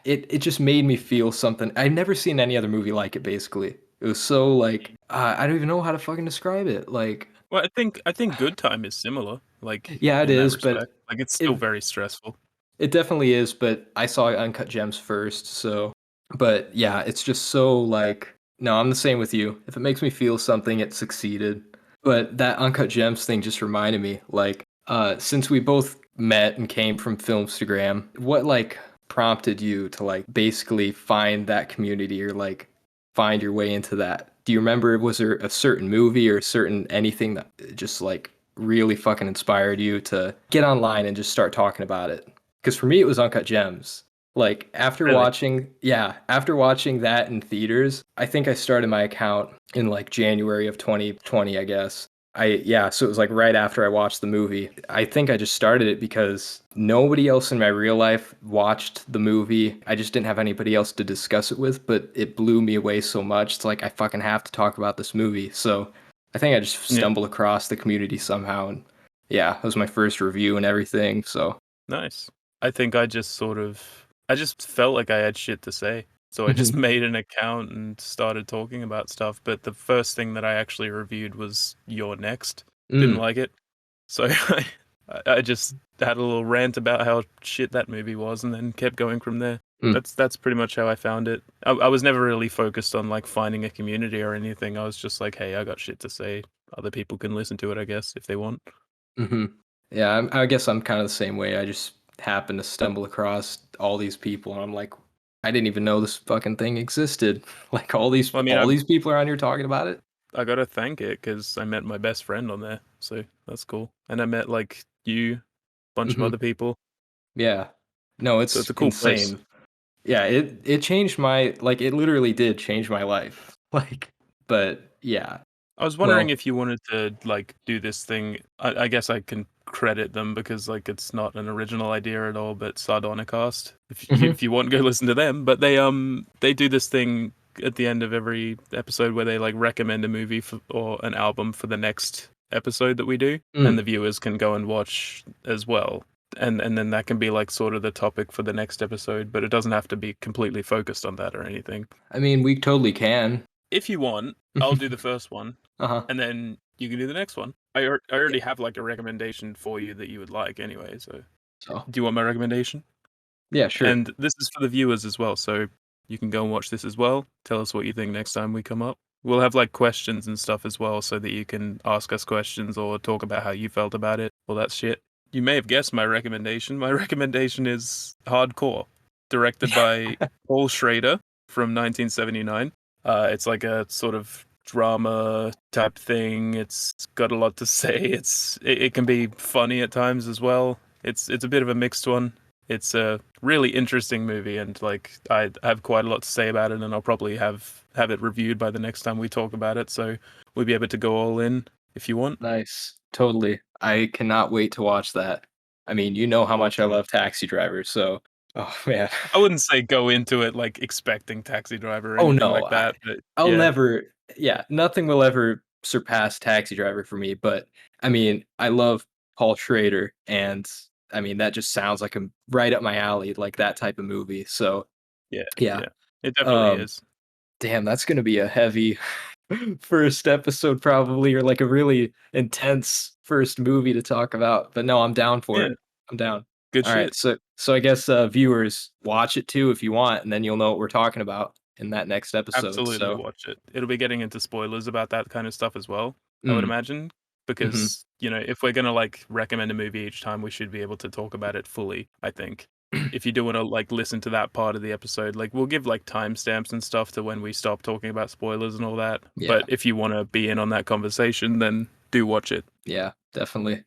it just made me feel something. I've never seen any other movie like it basically. It was so like I don't even know how to fucking describe it. Like Well, I think Good Time is similar, like yeah, it in that is, but respect. Like it's still it very stressful. it definitely is, but I saw Uncut Gems first, so but yeah, it's just so like no, I'm the same with you. If it makes me feel something, it succeeded. But that Uncut Gems thing just reminded me, like, since we both met and came from Filmstagram, what like prompted you to like basically find that community or like find your way into that? Do you remember was there a certain movie or a certain anything that just like really fucking inspired you to get online and just start talking about it? Because for me, it was Uncut Gems. Like Really? after watching that in theaters, I think I started my account in like January of 2020, I guess. So it was like right after I watched the movie. I think I just started it because nobody else in my real life watched the movie. I just didn't have anybody else to discuss it with, but it blew me away so much. It's like I fucking have to talk about this movie. So I think I just Yeah. stumbled across the community somehow, and yeah, it was my first review and everything. So Nice. I think I just felt like I had shit to say. So I just made an account and started talking about stuff. But the first thing that I actually reviewed was Your Next. Didn't Mm. like it. So I just had a little rant about how shit that movie was and then kept going from there. Mm. That's pretty much how I found it. I was never really focused on like finding a community or anything. I was just like, hey, I got shit to say. Other people can listen to it, I guess, if they want. Hmm. Yeah, I guess I'm kind of the same way. I just happened to stumble across all these people, and I'm like, I didn't even know this fucking thing existed. Like Well, I mean, all these people are on here talking about it. I gotta thank it because I met my best friend on there, so that's cool. And I met like you, bunch of Hmm. other people, Yeah. No, so it's it's a cool place. insane. Yeah, it changed my like it literally did change my life. Like, but yeah. I was wondering Well, if you wanted to like do this thing. I guess I can credit them because like it's not an original idea at all, but Sardonicast. mhm. If you want, go listen to them. But they do this thing at the end of every episode where they like recommend a movie or an album for the next episode that we do, and Mm. the viewers can go and watch as well. And then that can be like sort of the topic for the next episode, but it doesn't have to be completely focused on that or anything. I mean, we totally can. If you want, I'll do the first one, Uh-huh. and then you can do the next one. I Yeah. already have like a recommendation for you that you would like anyway. So, So, do you want my recommendation? yeah, sure. And this is for the viewers as well, so you can go and watch this as well. Tell us what you think next time we come up. We'll have like questions and stuff as well, so that you can ask us questions or talk about how you felt about it, all that shit. You may have guessed my recommendation. My recommendation is Hardcore, directed by Paul Schrader from 1979. It's like a sort of drama type thing. It's got a lot to say. It can be funny at times as well. It's a bit of a mixed one. It's a really interesting movie, and like I have quite a lot to say about it, and I'll probably have it reviewed by the next time we talk about it. So we'll be able to go all in if you want. Nice. Totally. I cannot wait to watch that. I mean, you know how much I Awesome. love Taxi Driver, so oh man. I wouldn't say go into it like expecting Taxi Driver or Oh anything no, like that, but I'll yeah, never yeah, nothing will ever surpass Taxi Driver for me, but I mean, I love Paul Schrader and I mean, that just sounds like a right up my alley, like that type of movie. So, yeah, yeah. yeah. It definitely Um is. Damn, that's gonna be a heavy first episode probably, or like a really intense first movie to talk about. But no, I'm down for Yeah, it. I'm down. good All right, shit. so I guess viewers watch it too if you want, and then you'll know what we're talking about in that next episode. Absolutely So, watch it. It'll be getting into spoilers about that kind of stuff as well, I would mm, imagine, hmm, because, if we're gonna like recommend a movie each time, we should be able to talk about it fully, I think. If you do want to like listen to that part of the episode, like we'll give like timestamps and stuff to when we stop talking about spoilers and all that. yeah, But if you want to be in on that conversation, then do watch it. yeah, definitely.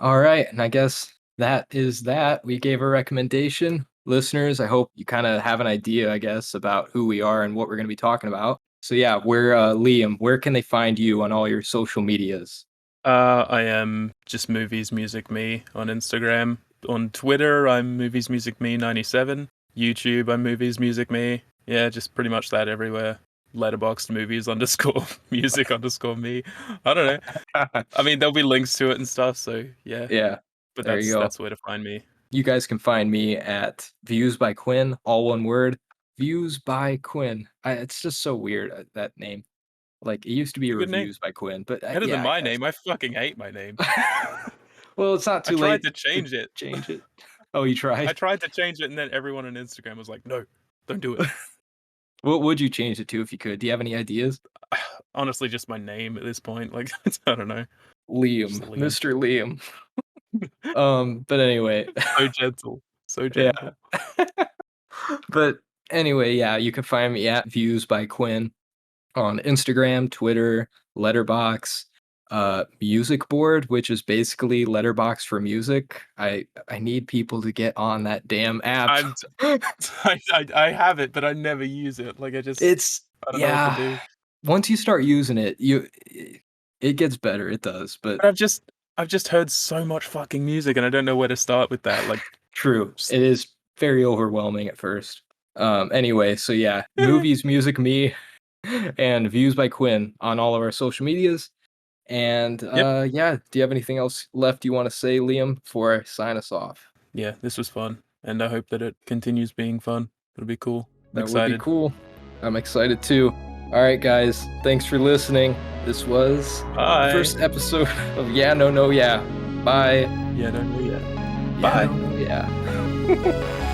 All right, and I guess that is that. We gave a recommendation. Listeners, I hope you kind of have an idea, I guess, about who we are and what we're going to be talking about. So yeah, we're Liam. Where can they find you on all your social medias? I am just Movies Music Me on Instagram. On Twitter, I'm Movies Music Me 97. YouTube, I'm Movies Music Me. Yeah, just pretty much that everywhere. Letterboxd movies underscore music underscore me. I don't know. I mean, there'll be links to it and stuff. So yeah, Yeah, but there you that's go. where to find me. You guys can find me at Views by Quinn, all one word. Views by Quinn. It's just so weird that name. Like it used to be It's a good name. Reviews by Quinn, but Better than yeah, I my guess. name. I fucking hate my name. Well, it's not I too tried late to to change it. change it. Oh, you I tried? tried to change it, and then everyone on Instagram was like, "No, don't do it." What would you change it to if you could? Do you have any ideas? Honestly, just my name at this point. Like, I don't know. Just Liam, Liam. Mr. Liam. But anyway, So gentle. So yeah. gentle. But anyway, yeah, you can find me at Views by Quinn on Instagram, Twitter, Letterbox, Music Board, which is basically Letterbox for music. I need people to get on that damn app. I'm I have it, but I never use it. Like It's I don't know what to yeah. do. Once you start using it, it gets better. It does, but But I've just heard so much fucking music and I don't know where to start with that. Like true. just It is very overwhelming at first. Anyway, so yeah, movies, music, me, and views by Quinn on all of our social medias. And Yep. yeah, do you have anything else left you want to say, Liam, before I sign us off? Yeah, this was fun. And I hope that it continues being fun. It'll be cool. I'm That would be excited. cool. I'm excited too. All right, guys, thanks for listening. This was the Bye. first episode of Yeah, No, No, Yeah. Bye. Yeah, no, yeah. Yeah, Bye. no, no, yeah.